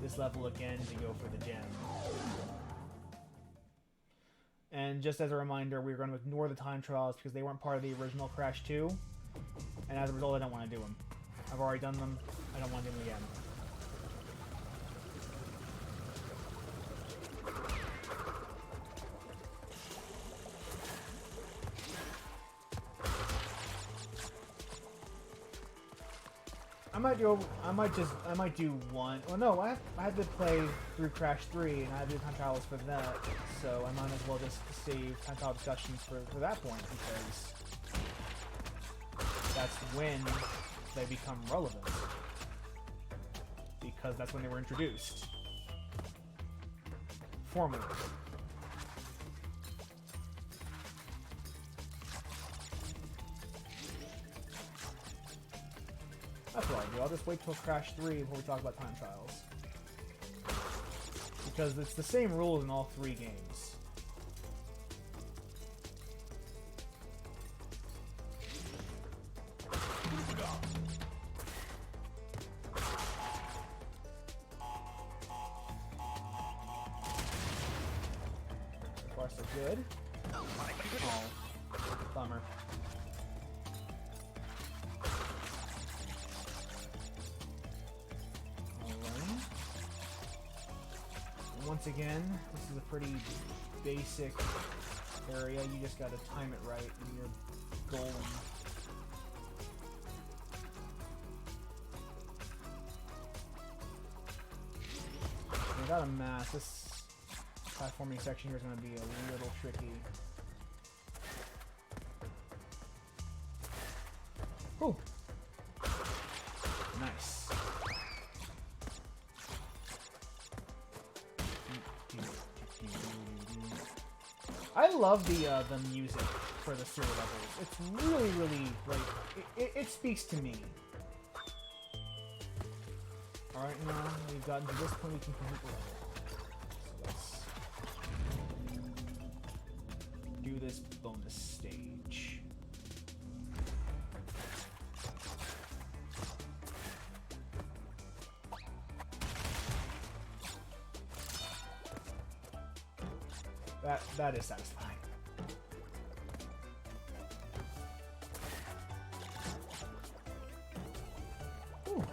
this level again to go for the gem. And just as a reminder, we're going to ignore the time trials because they weren't part of the original Crash 2. And as a result, I don't want to do them. I've already done them. I don't want to do them again. I might do one. Well, no, I had to play through Crash 3, and I have to do time trials for that, so I might as well just save time trial discussions for that point, because that's when they become relevant. Because that's when they were introduced. Formally. That's what I'll do. I'll just wait till Crash 3 before we talk about time trials. Because it's the same rules in all three games. Good. Oh, bummer. Alright. Once again, this is a pretty basic area. You just gotta time it right and you're golden. Without a mask, this platforming section here is going to be a little tricky. Ooh. Nice. I love the music for the sewer levels. It's really, really, like, it speaks to me. Alright, now we've gotten to this point, we can complete the level. So let's do this bonus stage. That is satisfying. Ooh.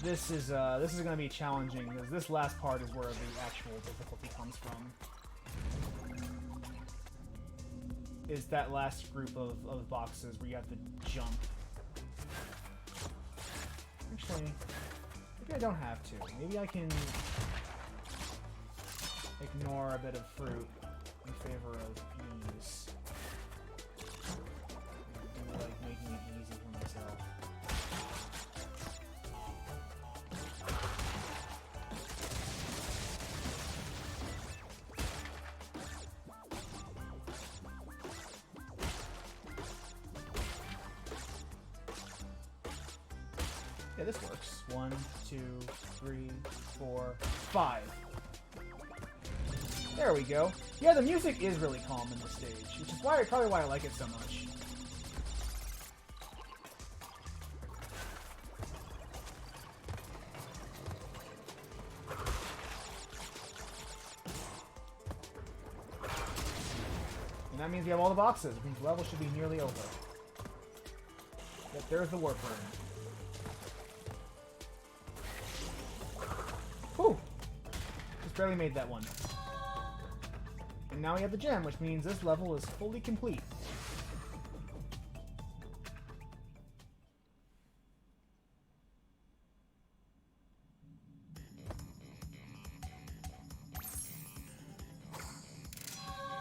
This is going to be challenging because this last part is where the actual difficulty comes from. Is that last group of boxes where you have to jump. Actually, maybe I don't have to. Maybe I can ignore a bit of fruit in favor of ease. I do like making it easy for myself. Yeah, this works. 1, 2, 3, 4, 5. There we go. Yeah, the music is really calm in this stage, which is probably why I like it so much. And that means we have all the boxes. It means the level should be nearly over. Yep, there's the warp room. Whew! Just barely made that one. And now we have the gem, which means this level is fully complete.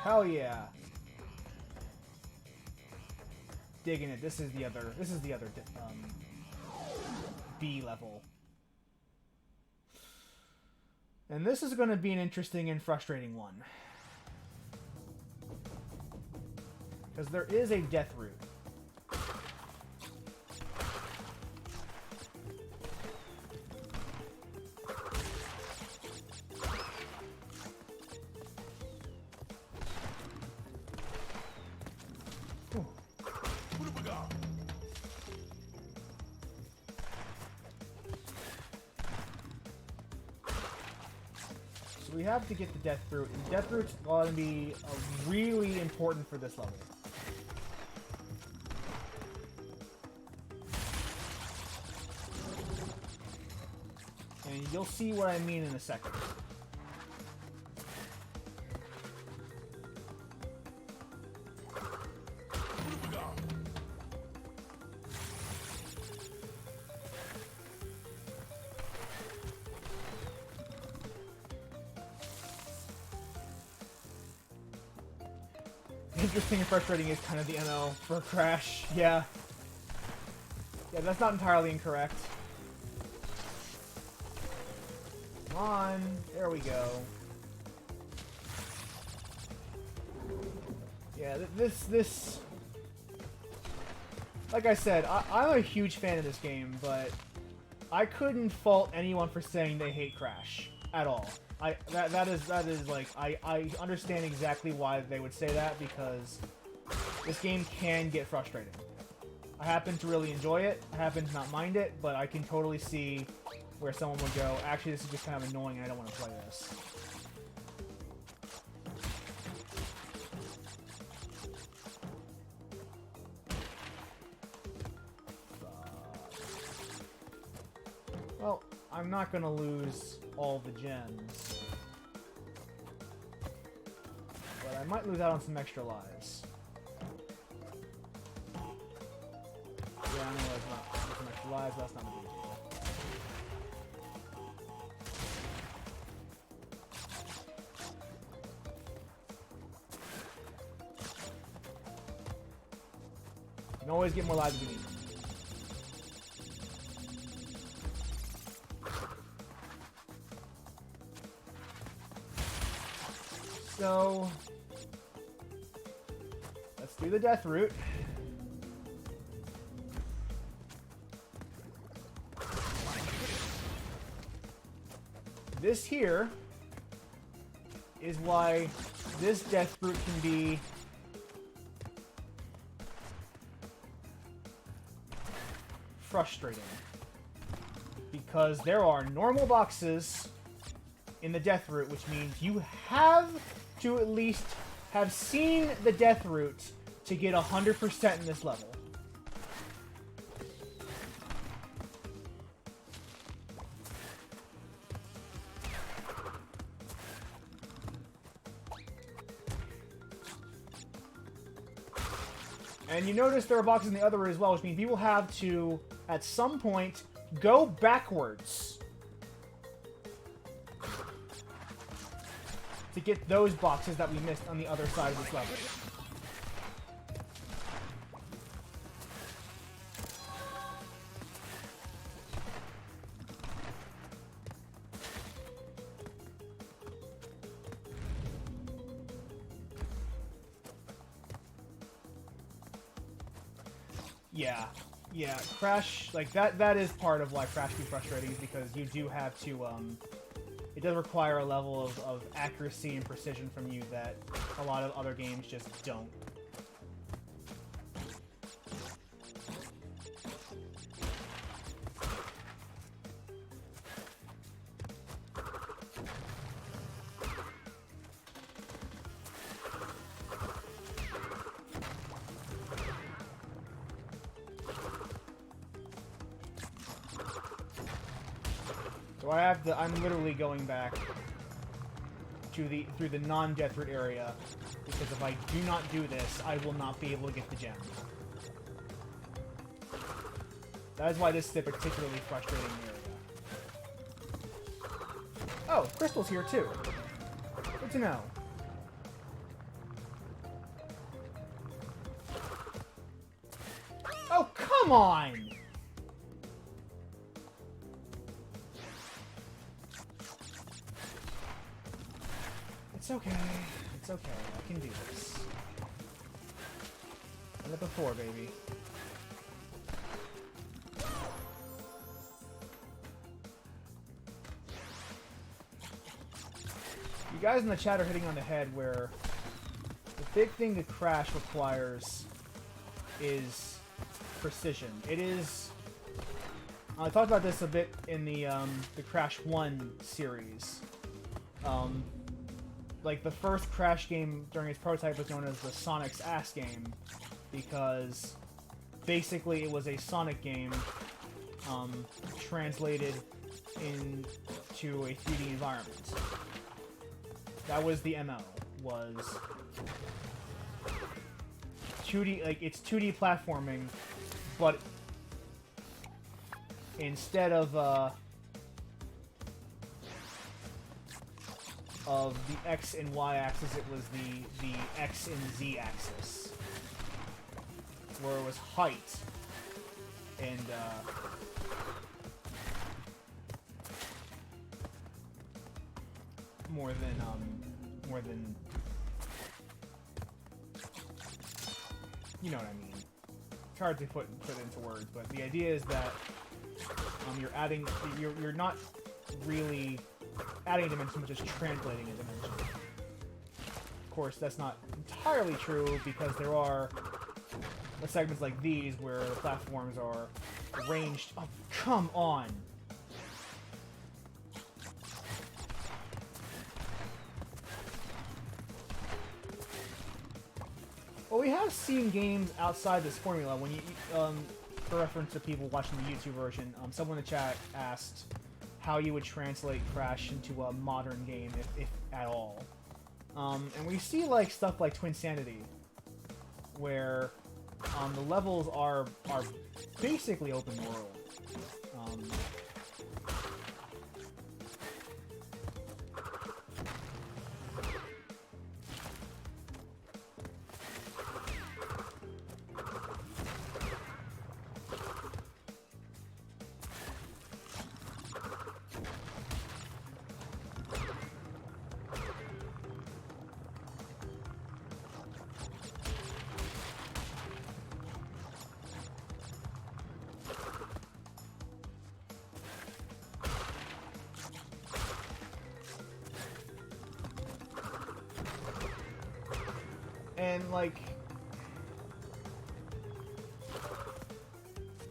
Hell yeah! Digging it. This is the other B level. And this is going to be an interesting and frustrating one. Because there is a death route. So we have to get the death route, and death route's going to be really important for this level. And you'll see what I mean in a second. Interesting and frustrating is kind of the MO for Crash. Yeah. Yeah, that's not entirely incorrect. Come on. There we go. Yeah, this... Like I said, I'm a huge fan of this game, but I couldn't fault anyone for saying they hate Crash. At all. that is like I understand exactly why they would say that, because this game can get frustrating. I happen to really enjoy it. I happen to not mind it, but I can totally see where someone would go, actually, this is just kind of annoying and I don't want to play this. Well, I'm not going to lose all the gems. But I might lose out on some extra lives. Yeah, I know there's some extra lives, but that's not a big deal. You can always get more lives if you need. So, let's do the death route. This here is why this death route can be frustrating. Because there are normal boxes in the death route, which means you have to at least have seen the death route to get 100% in this level. And you notice there are boxes in the other route as well, which means you will have to, at some point, go backwards to get those boxes that we missed on the other side of this level. Yeah, Crash, like, that is part of why Crash can be frustrating, is because you do have to, it does require a level of accuracy and precision from you that a lot of other games just don't. So I'm literally going back to through the non-death route area, because if I do not do this, I will not be able to get the gem. That is why this is a particularly frustrating area. Oh, Crystal's here too. Good to know. Oh, come on! It's okay. It's okay. I can do this. Done it before, baby. You guys in the chat are hitting on the head where the big thing that Crash requires is precision. It is... I talked about this a bit in the Crash 1 series. Like, the first Crash game during its prototype was known as the Sonic's Ass game, because basically it was a Sonic game translated into a 3D environment. That was the MO, was 2D, like, it's 2D platforming, but instead of the X and Y axis, it was the X and Z axis, where it was height and more than you know what I mean. It's hard to put into words, but the idea is that you're not really adding a dimension, but just translating a dimension. Of course, that's not entirely true, because there are segments like these where the platforms are arranged. Oh, come on! Well, we have seen games outside this formula. When you, for reference to people watching the YouTube version, someone in the chat asked how you would translate Crash into a modern game, if at all. And we see like stuff like Twin Sanity, where the levels are basically open world. And, like,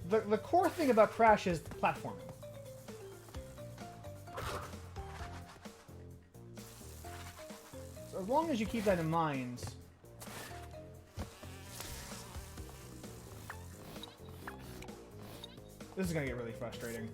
the core thing about Crash is platforming. So as long as you keep that in mind, this is gonna get really frustrating.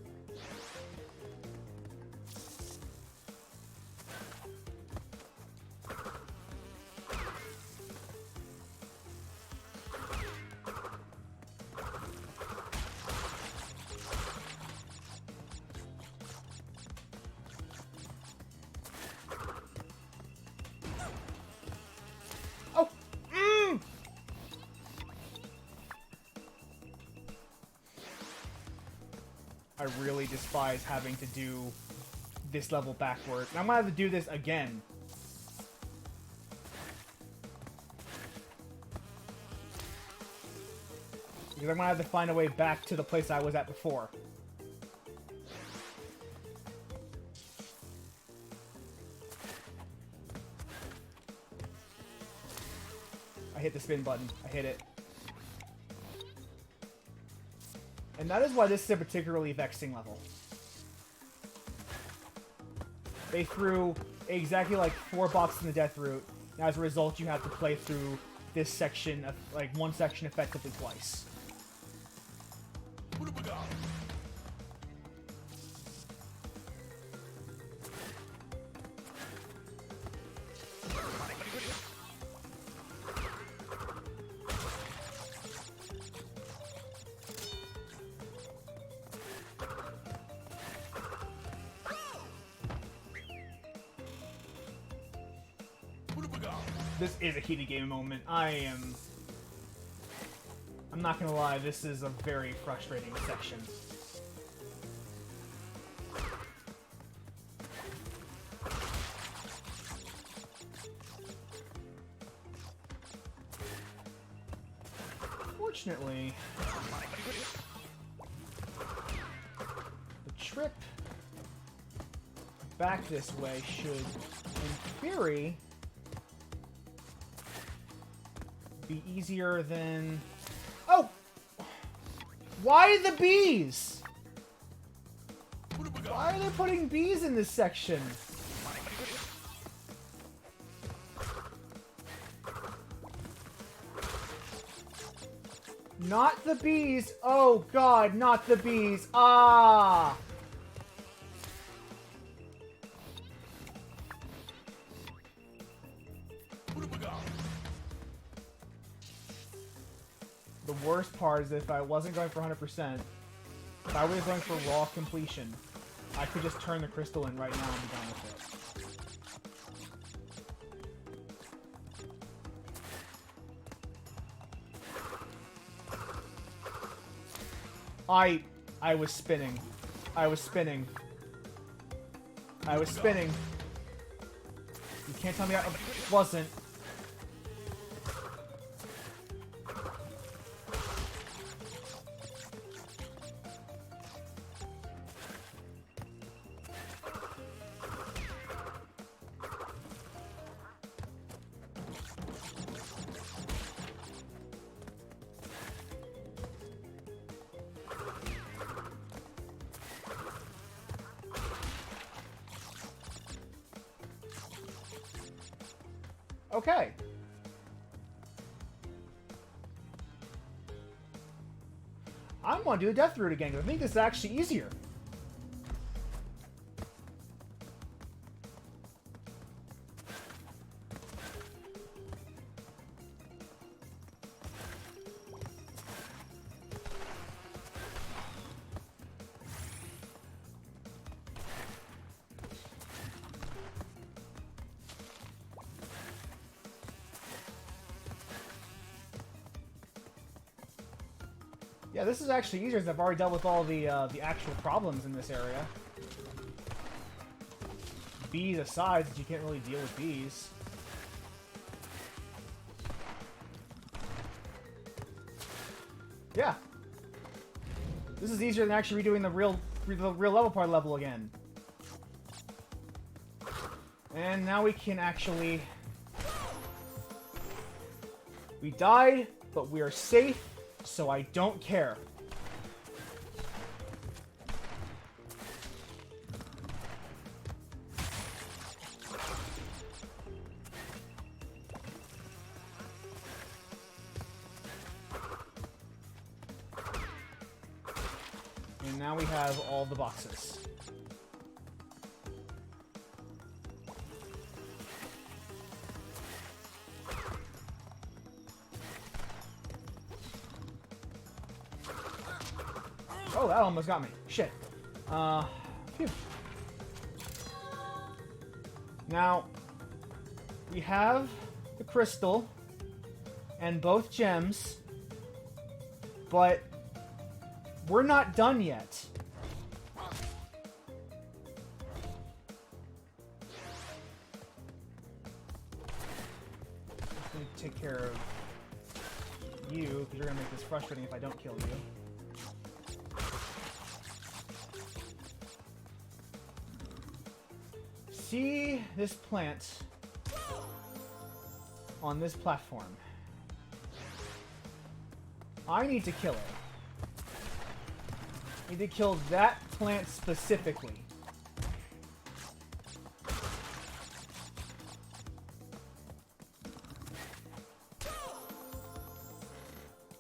I really despise having to do this level backward. And I'm gonna have to do this again. Because I'm gonna have to find a way back to the place I was at before. I hit the spin button. I hit it. And that is why this is a particularly vexing level. They threw exactly like 4 boxes in the death route, and as a result you have to play through this section, like one section effectively twice. This is a heated game moment. I'm not gonna lie, this is a very frustrating section. Fortunately, the trip back this way should, in theory, be easier than... Oh! Why the bees? Why are they putting bees in this section? Not the bees! Oh god, not the bees! Ah! The worst part is if I wasn't going for 100%, if I was going for raw completion, I could just turn the crystal in right now and be done with it. I was spinning. I was spinning. I was spinning. You can't tell me I wasn't. Okay. I'm going to do the death route again, because I think this is actually easier. Yeah, this is actually easier, as I've already dealt with all the actual problems in this area. Bees aside, you can't really deal with bees. Yeah. This is easier than actually redoing the real level part level again. And now we can actually... We died, but we are safe. So I don't care. And now we have all the boxes. Oh, that almost got me. Shit. Phew. Now, we have the crystal and both gems, but we're not done yet. I'm going to take care of you, because you're going to make this frustrating if I don't kill you. See this plant on this platform. I need to kill it. I need to kill that plant specifically.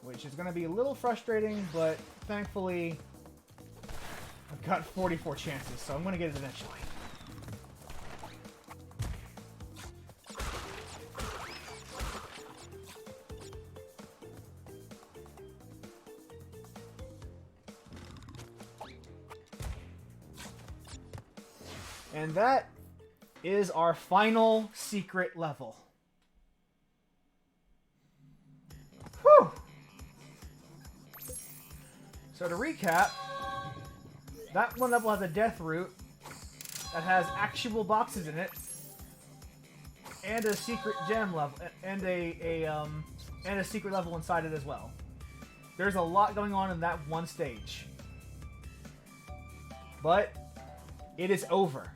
Which is going to be a little frustrating, but thankfully I've got 44 chances, so I'm going to get it eventually. And that is our final secret level. Whew! So to recap, that one level has a death route that has actual boxes in it, and a secret gem level, and a secret level inside it as well. There's a lot going on in that one stage, but it is over.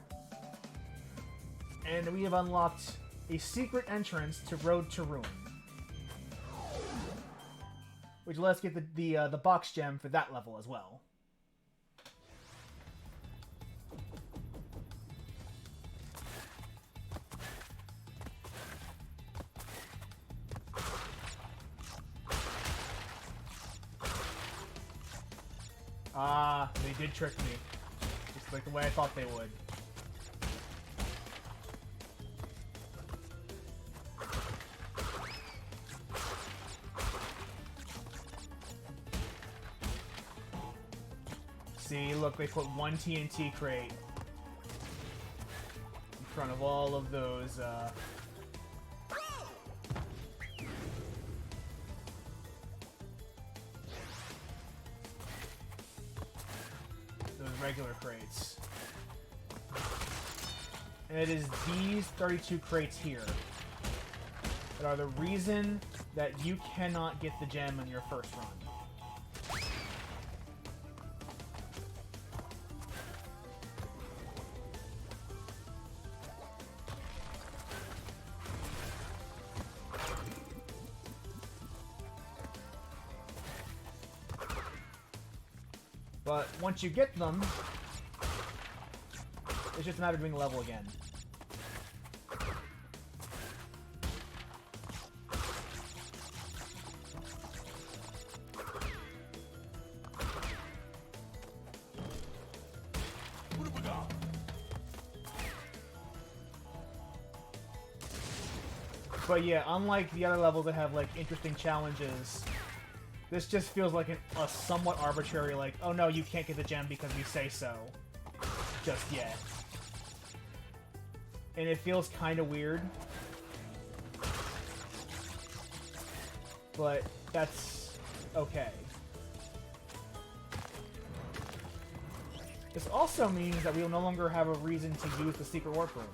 And we have unlocked a secret entrance to Road to Ruin, which let us get the box gem for that level as well. Ah, they did trick me, just like the way I thought they would. See, look, they put one TNT crate in front of all of those, those regular crates. And it is these 32 crates here that are the reason that you cannot get the gem in your first run. But once you get them, it's just a matter of doing the level again. But yeah, unlike the other levels that have like interesting challenges, this just feels like a somewhat arbitrary, like, oh no, you can't get the gem because we say so. Just yet. And it feels kind of weird. But that's okay. This also means that we will no longer have a reason to use the secret warp room.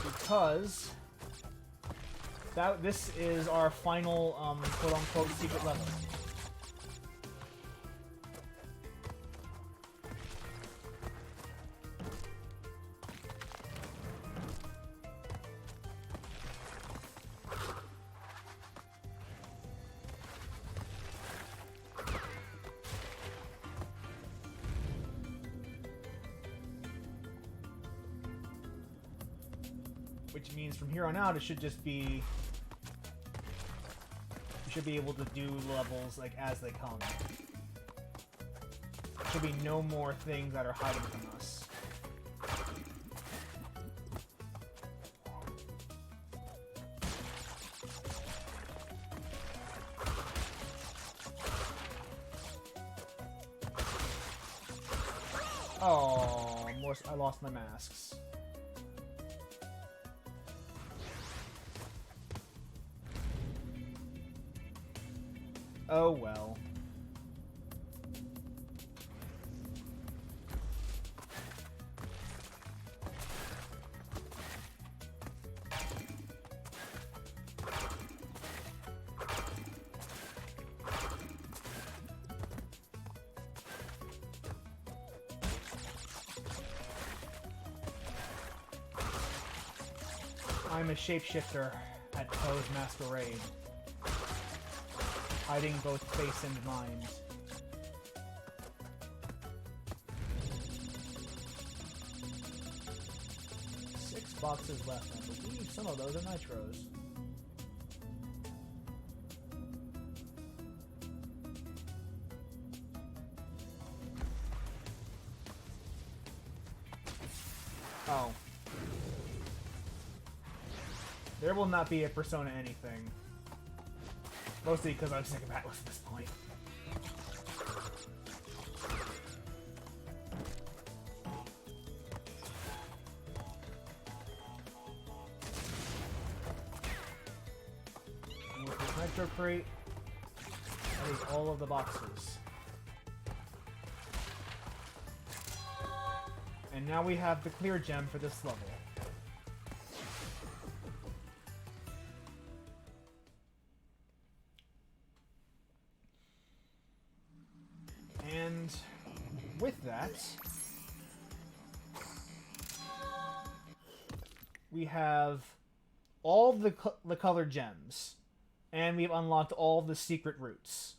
Because this is our final quote-unquote secret level. Which means from here on out, it should just be... You should be able to do levels, like, as they come. There should be no more things that are hiding from us. Oh, I lost my masks. Oh well. I'm a shapeshifter at Poe's Masquerade, hiding both face and mind. Six boxes left. I believe some of those are nitros. Oh. There will not be a Persona anything. Mostly because I'm sick of Atlas at this point. And with this Nitro Crate, that is all of the boxes. And now we have the clear gem for this level. And with that, we have all the colored gems, and we've unlocked all the secret routes,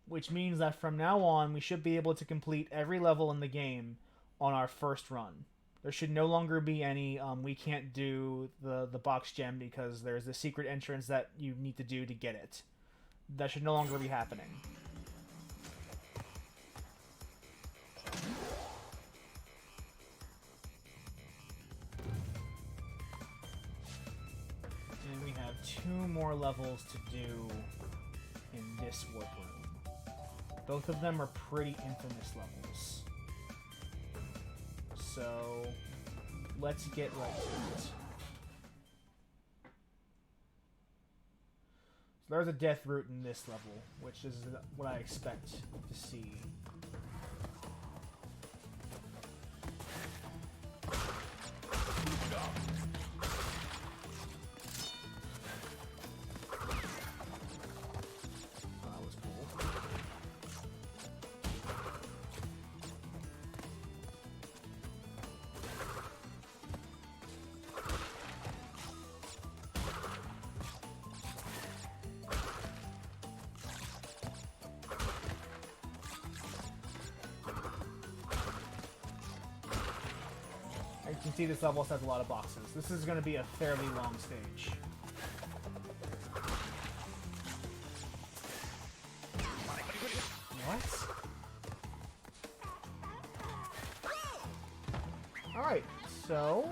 which means that from now on we should be able to complete every level in the game on our first run. There should no longer be any we can't do the box gem because there's the secret entrance that you need to do to get it. That should no longer be happening. And we have 2 more levels to do in this warp room. Both of them are pretty infamous levels. So, let's get right to it. So there's a death route in this level, which is what I expect to see. You can see this level has a lot of boxes. This is going to be a fairly long stage. What? Alright, so...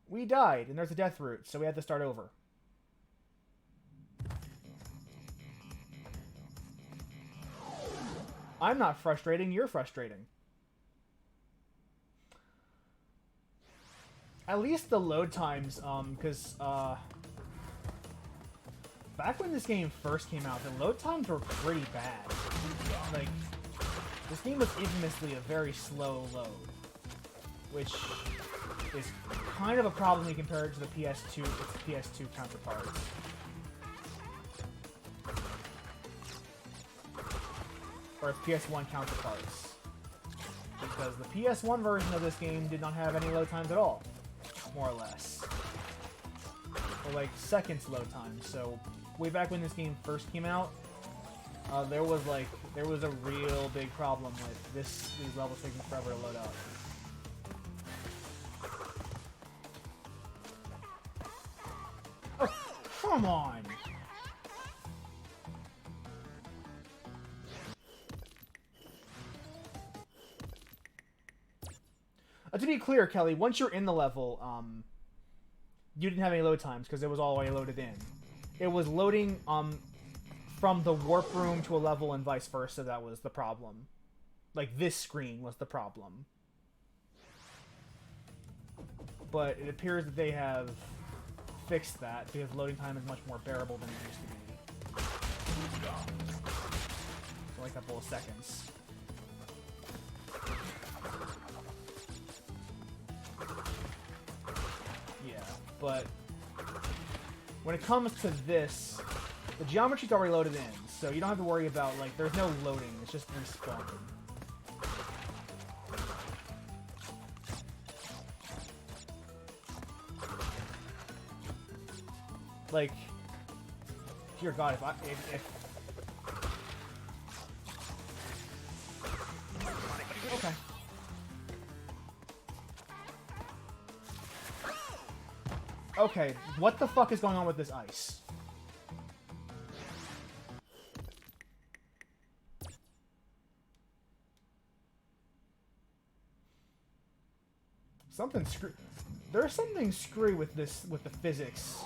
we died, and there's a death route, so we had to start over. I'm not frustrating, you're frustrating. At least the load times, because, back when this game first came out, the load times were pretty bad. Like, this game was infamously a very slow load, which is kind of a problem when you compare it to the PS2, its PS2 counterparts. Or its PS1 counterparts. Because the PS1 version of this game did not have any load times at all, more or less. Or like seconds load time. So way back when this game first came out, there was a real big problem with these levels taking forever to load up. Oh, come on! To be clear, Kelly, once you're in the level, you didn't have any load times because it was already loaded in. It was loading from the warp room to a level and vice versa. That was the problem. Like, this screen was the problem. But it appears that they have fixed that because loading time is much more bearable than it used to be. For like a couple of seconds. Yeah, but when it comes to this, the geometry's already loaded in, so you don't have to worry about, like, there's no loading, it's just respawning. Like, dear God, if okay. Okay, what the fuck is going on with this ice? There's something screwy with this, with the physics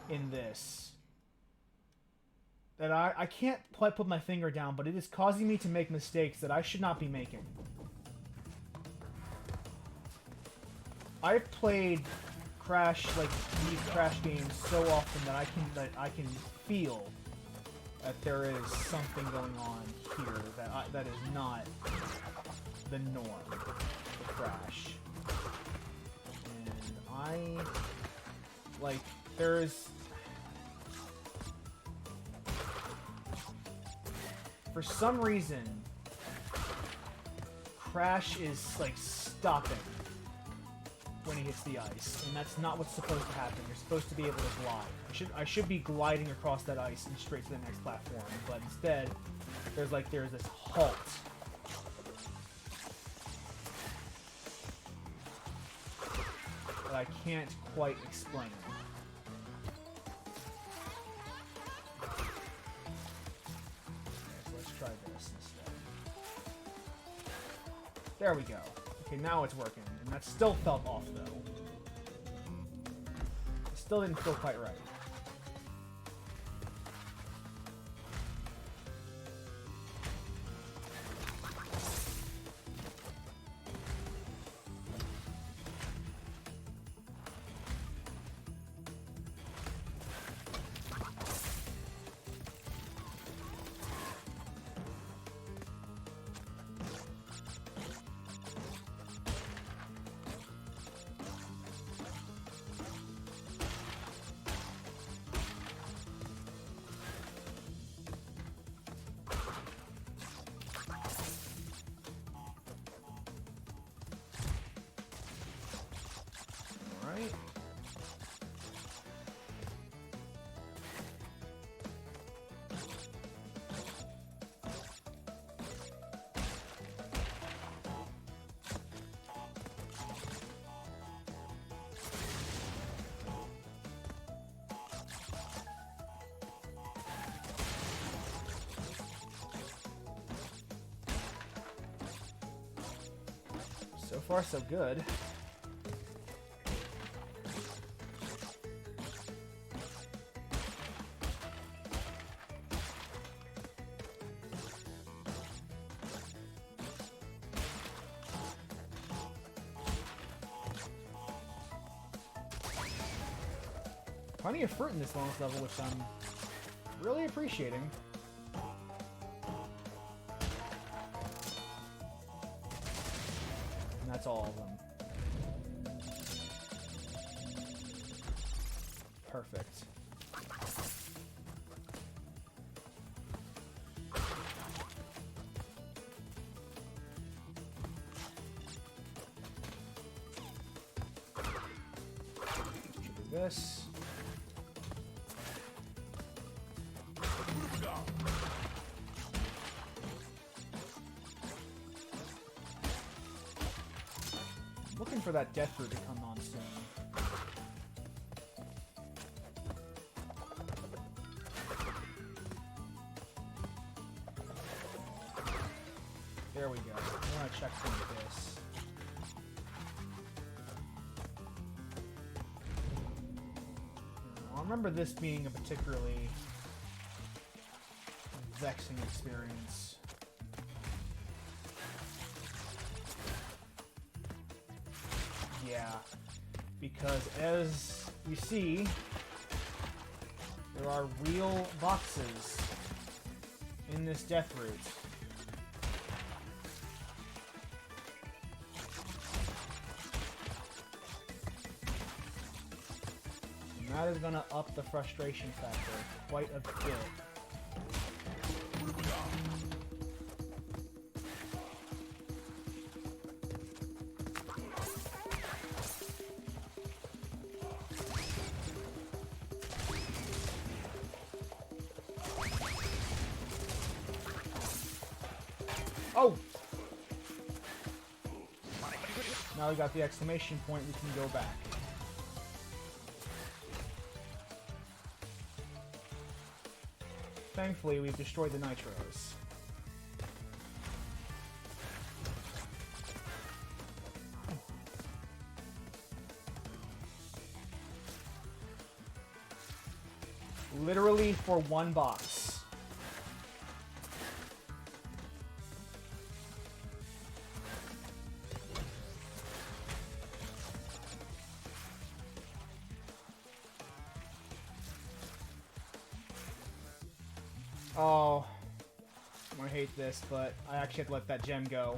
in this. That I can't quite put my finger down, but it is causing me to make mistakes that I should not be making. I've played these Crash games so often that I can feel that there is something going on here that is not the norm for Crash. And for some reason, Crash is, like, stopping when he hits the ice, and that's not what's supposed to happen. You're supposed to be able to glide. I should be gliding across that ice and straight to the next platform, but instead, there's this halt. That I can't quite explain. Try this instead. There we go. Okay, now it's working, and that still felt off, though. It still didn't feel quite right. far, so good. Plenty of fruit in this bonus level, which I'm really appreciating. And that's all of them. Perfect. Do this. Looking for that death root to come on soon. There we go. I want to check some of this. I remember this being a particularly vexing experience. Yeah, because as you see, there are real boxes in this death route. And that is going to up the frustration factor quite a bit. Oh! Now we got the exclamation point, we can go back. Thankfully, we've destroyed the nitros. Literally for one box. Oh, I'm gonna hate this, but I actually have to let that gem go.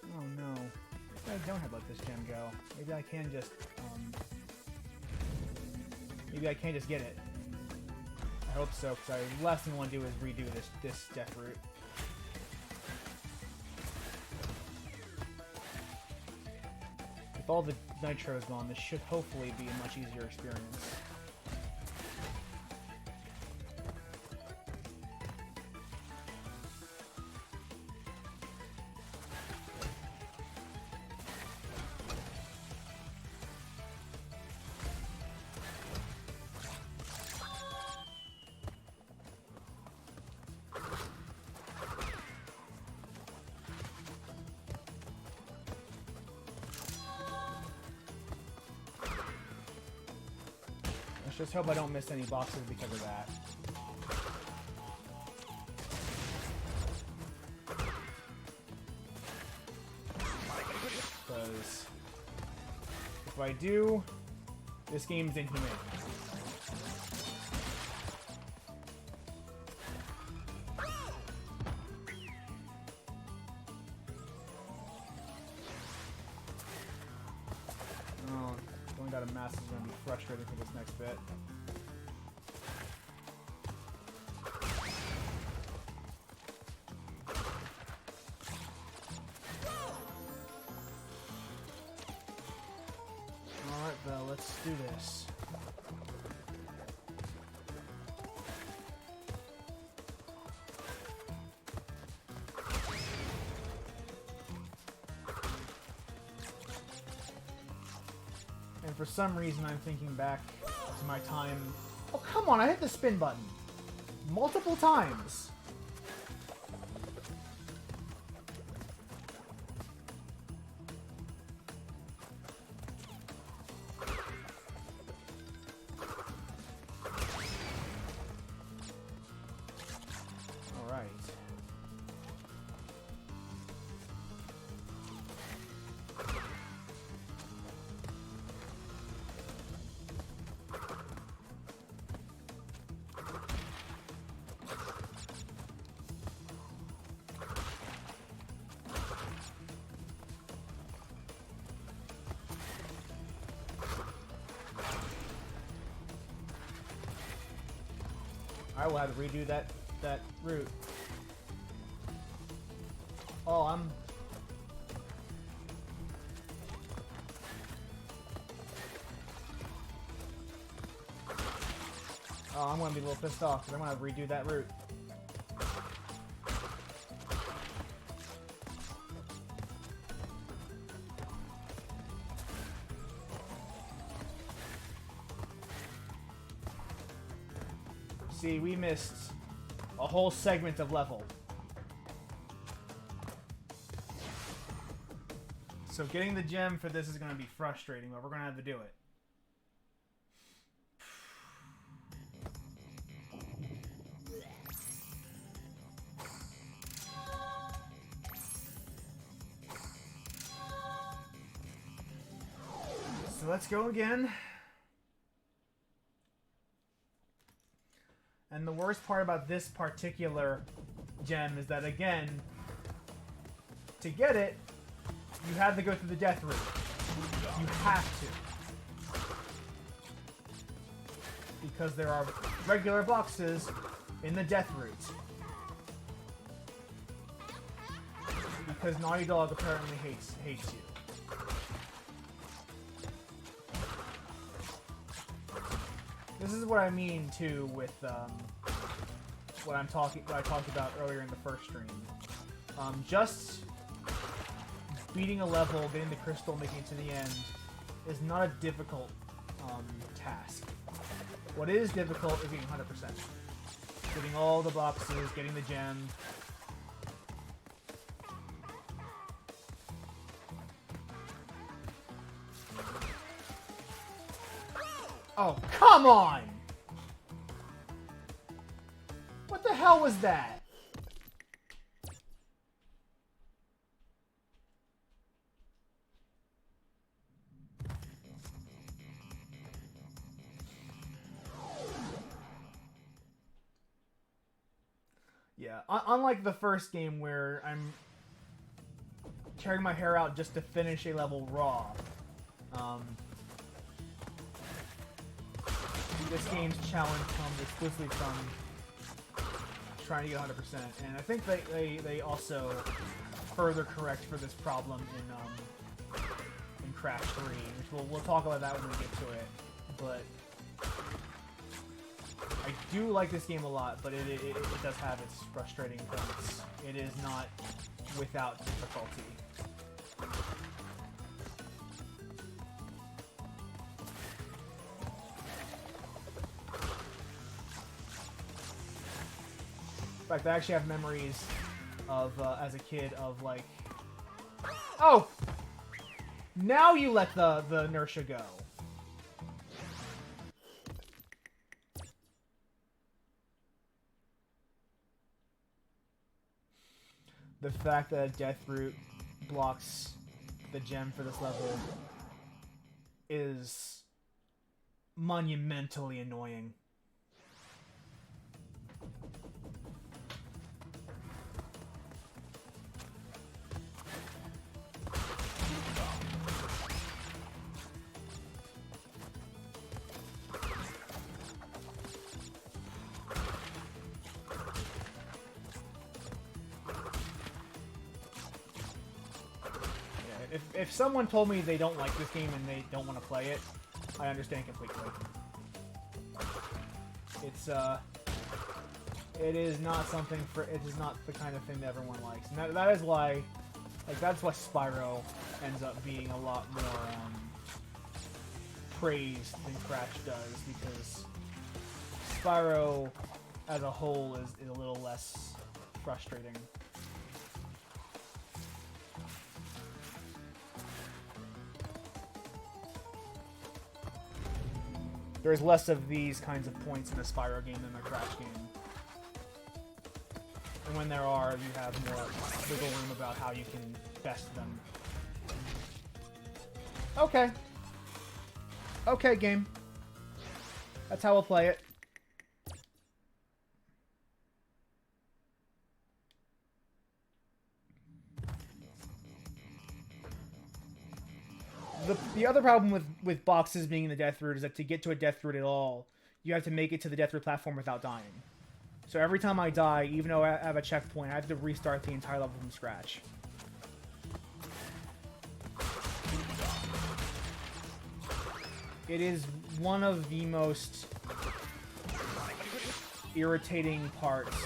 Oh no. Maybe I don't have to let this gem go. Maybe I can just, maybe I can just get it. I hope so, because the last thing I want to do is redo this death route. With all the nitros gone, this should hopefully be a much easier experience. Let's just hope I don't miss any boxes because of that. Because if I do, this game's inhumane. Oh, going down a mass is going to be frustrating for this next bit. Alright, Belle, let's do this. And for some reason I'm thinking back to my time... Oh, come on, I hit the spin button. multiple times. I will have to redo that route. Oh, I'm... Oh, I'm gonna be a little pissed off because I'm gonna have to redo that route. See, we missed a whole segment of level. So getting the gem for this is going to be frustrating, but we're going to have to do it. So let's go again. And the worst part about this particular gem is that, again, to get it, you have to go through the death route. You have to. Because there are regular boxes in the death route. Because Naughty Dog apparently hates you. This is what I mean too with what I talked about earlier in the first stream. Just beating a level, getting the crystal, making it to the end is not a difficult task. What is difficult is getting 100%. Getting all the boxes, getting the gem. Oh, come on! What the hell was that? Yeah, unlike the first game where I'm tearing my hair out just to finish a level raw, this game's challenge comes exclusively from trying to get 100%, and I think they also further correct for this problem in Crash 3, which we'll talk about that when we get to it. But I do like this game a lot, but it does have its frustrating points. It is not without difficulty. In fact, I actually have memories of, as a kid, of like... Oh! Now you let the inertia go. The fact that a death route blocks the gem for this level is monumentally annoying. If someone told me they don't like this game and they don't want to play it, I understand completely. It is not something for, it is not the kind of thing that everyone likes. And that is why, like, that's why Spyro ends up being a lot more, praised than Crash does, because Spyro as a whole is a little less frustrating. There's less of these kinds of points in a Spyro game than a Crash game. And when there are, you have more wiggle room about how you can best them. Okay. Okay, game. That's how we'll play it. The other problem with boxes being in the death route is that to get to a death route at all, you have to make it to the death route platform without dying. So every time I die, even though I have a checkpoint, I have to restart the entire level from scratch. It is one of the most irritating parts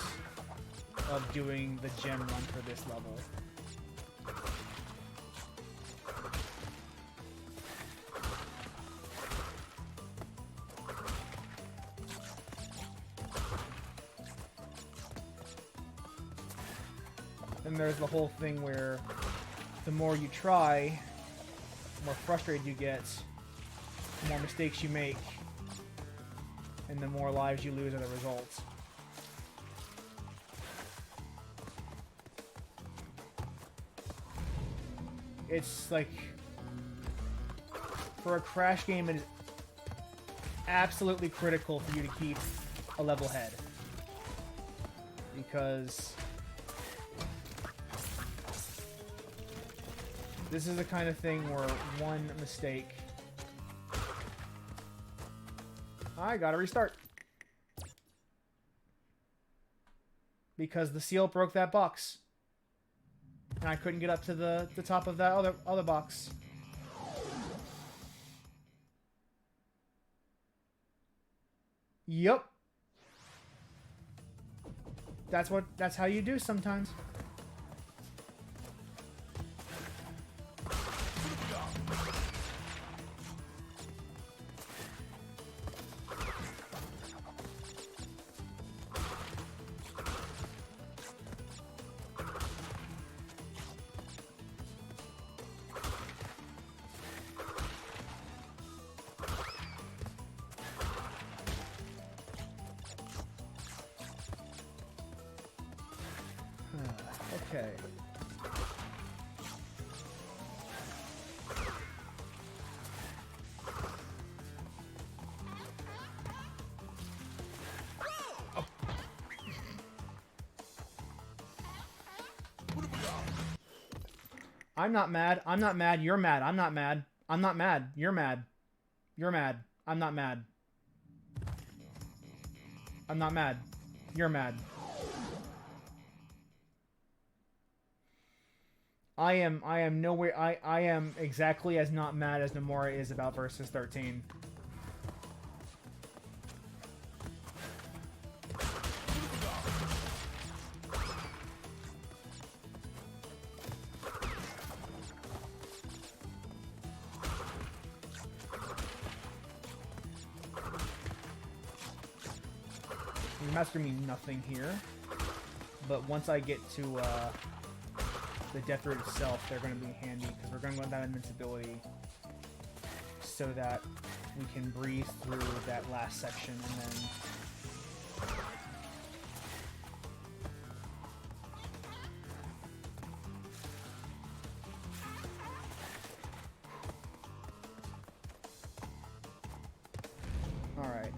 of doing the gem run for this level. And there's the whole thing where the more you try, the more frustrated you get, the more mistakes you make, and the more lives you lose as a result. It's like, for a Crash game, it is absolutely critical for you to keep a level head. Because this is the kind of thing where one mistake... I gotta restart. Because the seal broke that box. And I couldn't get up to the top of that other box. Yup. That's how you do sometimes. Okay. Oh. I'm not mad. I'm not mad. You're mad. I'm not mad. I'm not mad. You're mad. You're mad. I'm not mad. I'm not mad. You're mad. I am nowhere. I am exactly as not mad as Nomura is about Versus 13. Master means nothing here, but once I get to the death route itself, they're going to be handy, because we're going to go that invincibility so that we can breeze through that last section and then... Alright.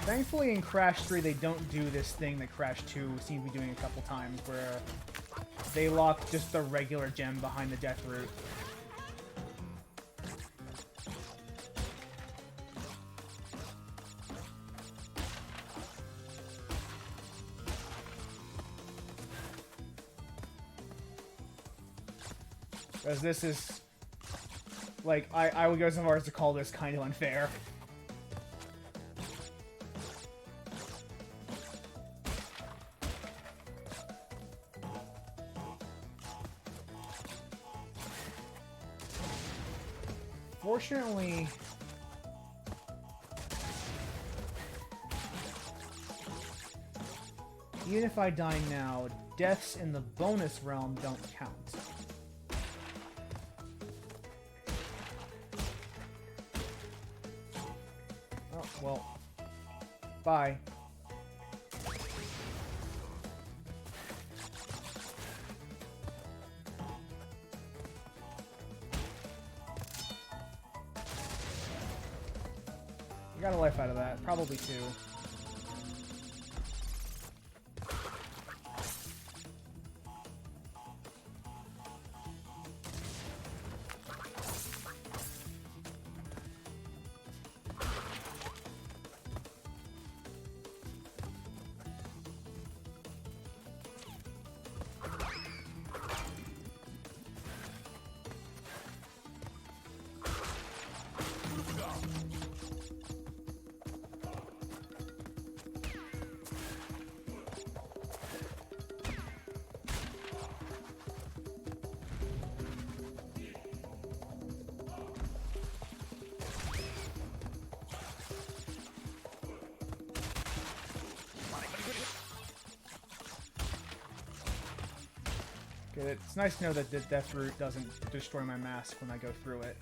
Thankfully in Crash 3 they don't do this thing that Crash 2 seems to be doing a couple times, where they lock just the regular gem behind the death route. Because this is, like, I would go so far as to call this kind of unfair. Unfortunately, even if I die now, deaths in the bonus realm don't count. Oh, well. Bye. You got a life out of that. Probably two. Good. It's nice to know that the death root doesn't destroy my mask when I go through it.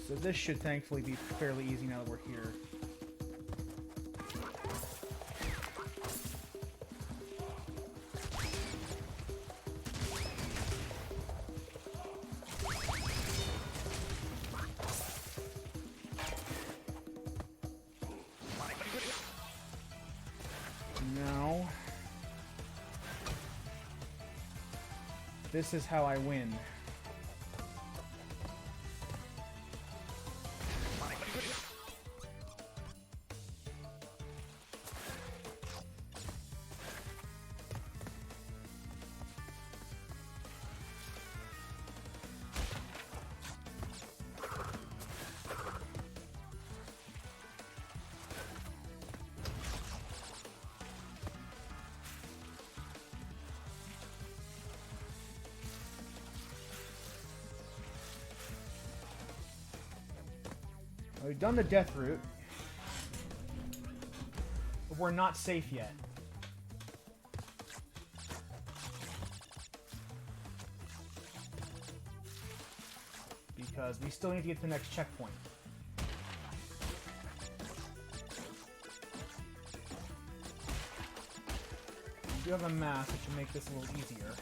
So this should thankfully be fairly easy now that we're here. Now, this is how I win. We've done the death route, but we're not safe yet. Because we still need to get to the next checkpoint. We do have a mask, which should make this a little easier.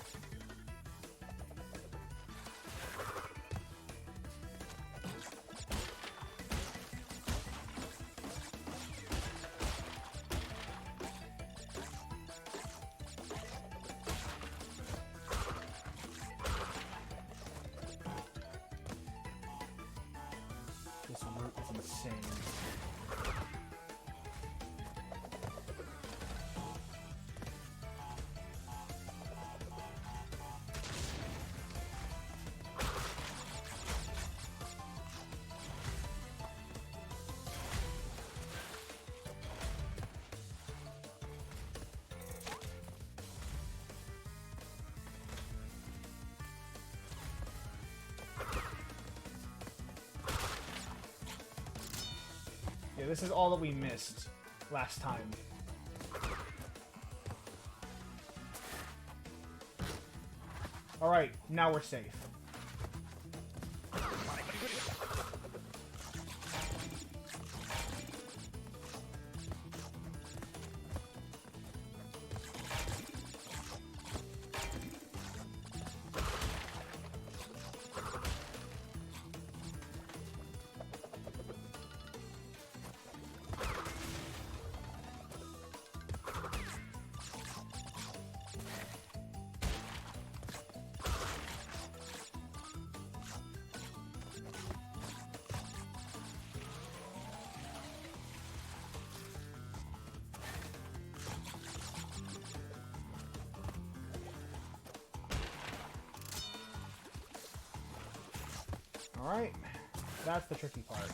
This route is insane. Yeah, this is all that we missed last time. Alright, now we're safe. Alright, that's the tricky part.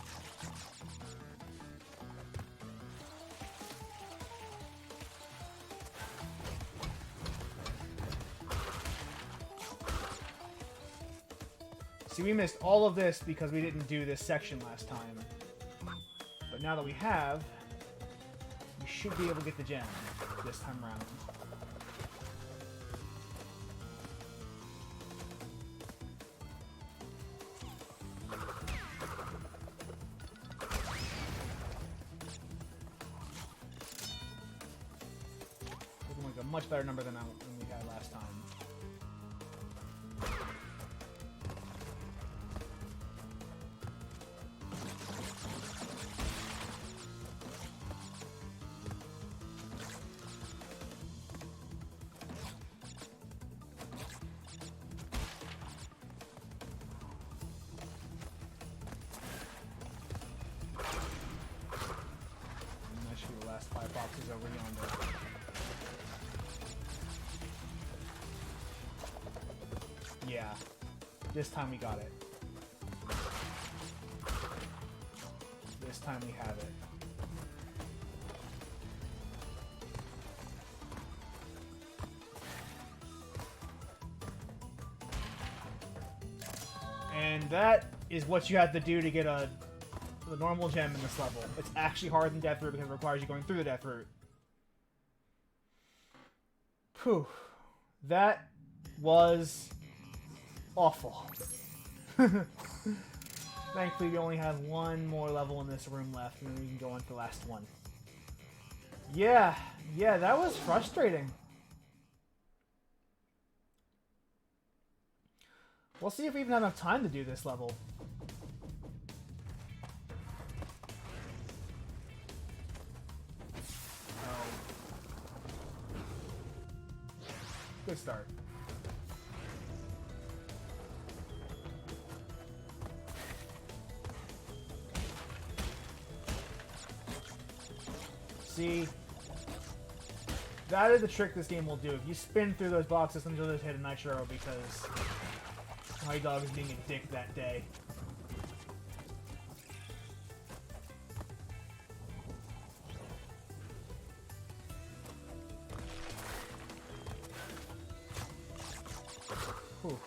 See, we missed all of this because we didn't do this section last time. But now that we have, we should be able to get the gem this time around. Looking like a much better number than we had last time. Last 5 boxes over yonder. Yeah, this time we got it. This time we have it. And that is what you have to do to get the normal gem in this level. It's actually harder than Death Route because it requires you going through the Death Route. Whew. That was awful. Thankfully, we only have one more level in this room left, and then we can go on to the last one. Yeah, that was frustrating. We'll see if we even have enough time to do this level. Good start. See, that is the trick this game will do. If you spin through those boxes, then you'll just hit a nitro because my dog is being a dick that day. Whew.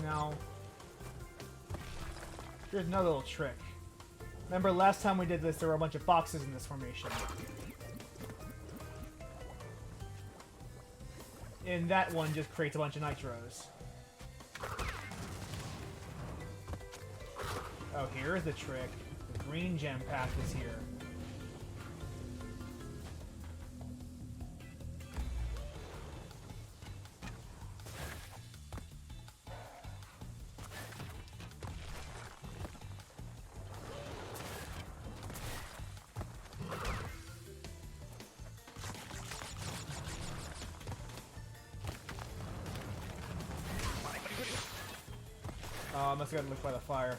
Now, here's another little trick. Remember last time we did this, there were a bunch of boxes in this formation. And that one just creates a bunch of nitros. Oh, here's the trick. The green gem path is here. Oh, I must have gotten licked by the fire.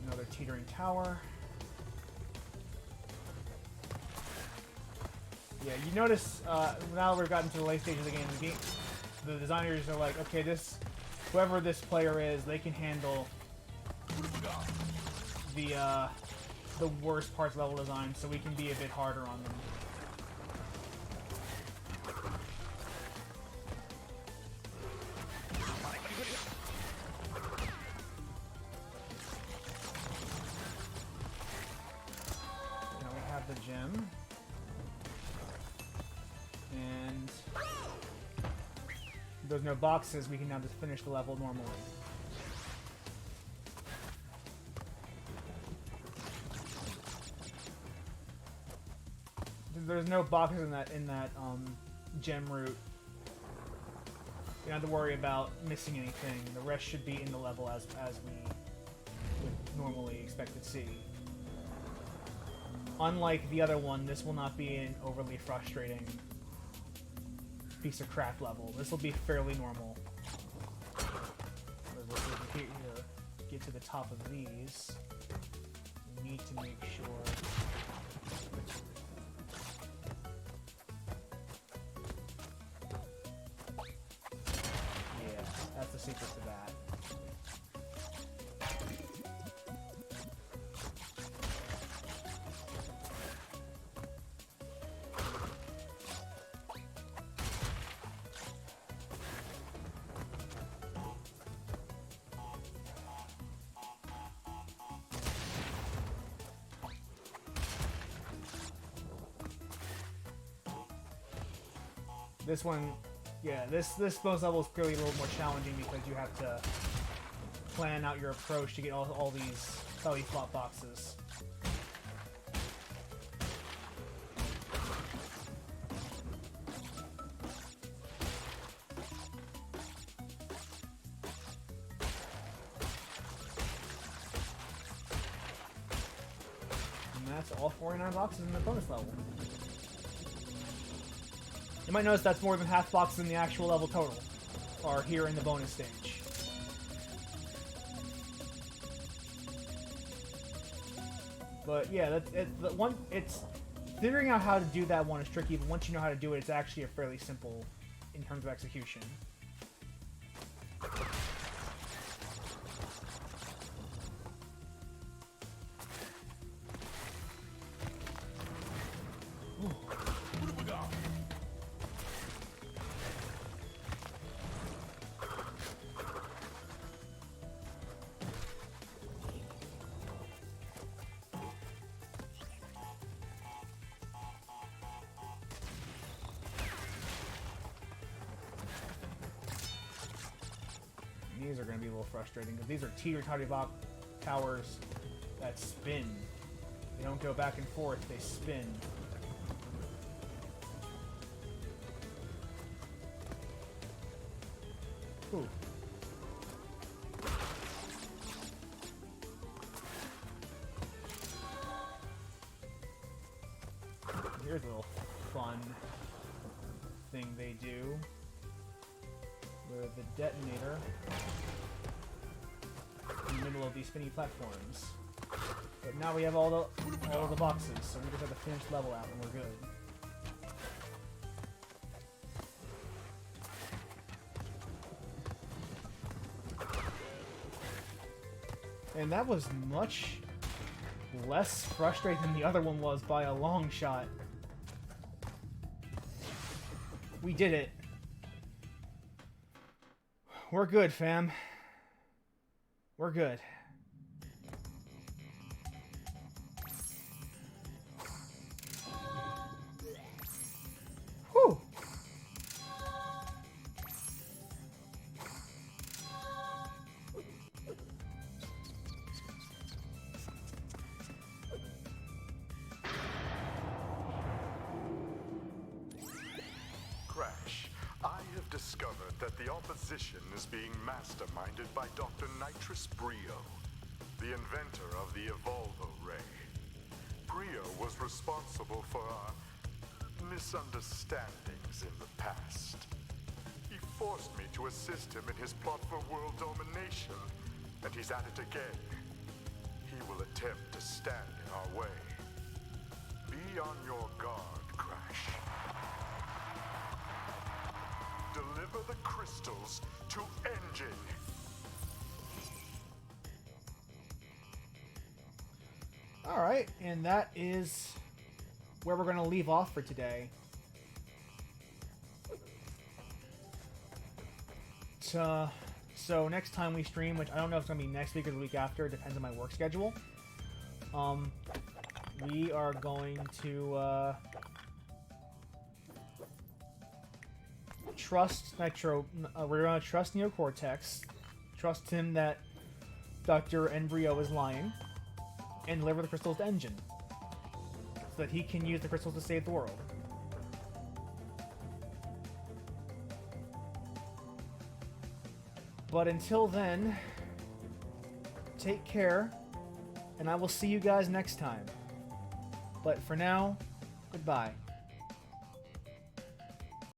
Another teetering tower. Yeah, you notice now we've gotten to the late stage of the game, the designers are like, okay, whoever this player is, they can handle the worst parts of level design, so we can be a bit harder on them. Now we have the gem. And there's no boxes, we can now just finish the level normally. There's no boxes in that gem route. You don't have to worry about missing anything. The rest should be in the level as we would normally expect to see. unlike the other one, this will not be an overly frustrating piece of crap level. This will be fairly normal. Let's get to the top of these. We need to make sure. Yeah, that's the secret to that. This one, yeah, this bonus level is clearly a little more challenging because you have to plan out your approach to get all these belly flop boxes. And that's all 49 boxes in the bonus level. You might notice that's more than half boxes in the actual level total are here in the bonus stage. But yeah, it's figuring out how to do that one is tricky, but once you know how to do it, it's actually a fairly simple in terms of execution. These are going to be a little frustrating because these are teeter-totter block towers that spin. They don't go back and forth, they spin. Ooh. Here's a little fun thing they do. With the detonator in the middle of these spinny platforms. But now we have all the boxes, so we just have to finish the level out and we're good. And that was much less frustrating than the other one was by a long shot. We did it. We're good, fam. We're good. Whew. Crash, I have discovered that the opposition is being masterminded by Dr. Nitrous Brio, the inventor of the Evolvo Ray. Brio was responsible for our misunderstandings in the past. He forced me to assist him in his plot for world domination, and he's at it again. He will attempt to stand in our way. Be on your guard, Crash. Deliver the crystals to Engine. Alright, and that is where we're going to leave off for today. So next time we stream, which I don't know if it's going to be next week or the week after, it depends on my work schedule. We are going to trust Nitro. We're going to trust Cortex, trust him that Dr. Brio is lying, and deliver the crystals to Engine, so that he can use the crystals to save the world. But until then, take care, and I will see you guys next time. But for now, goodbye.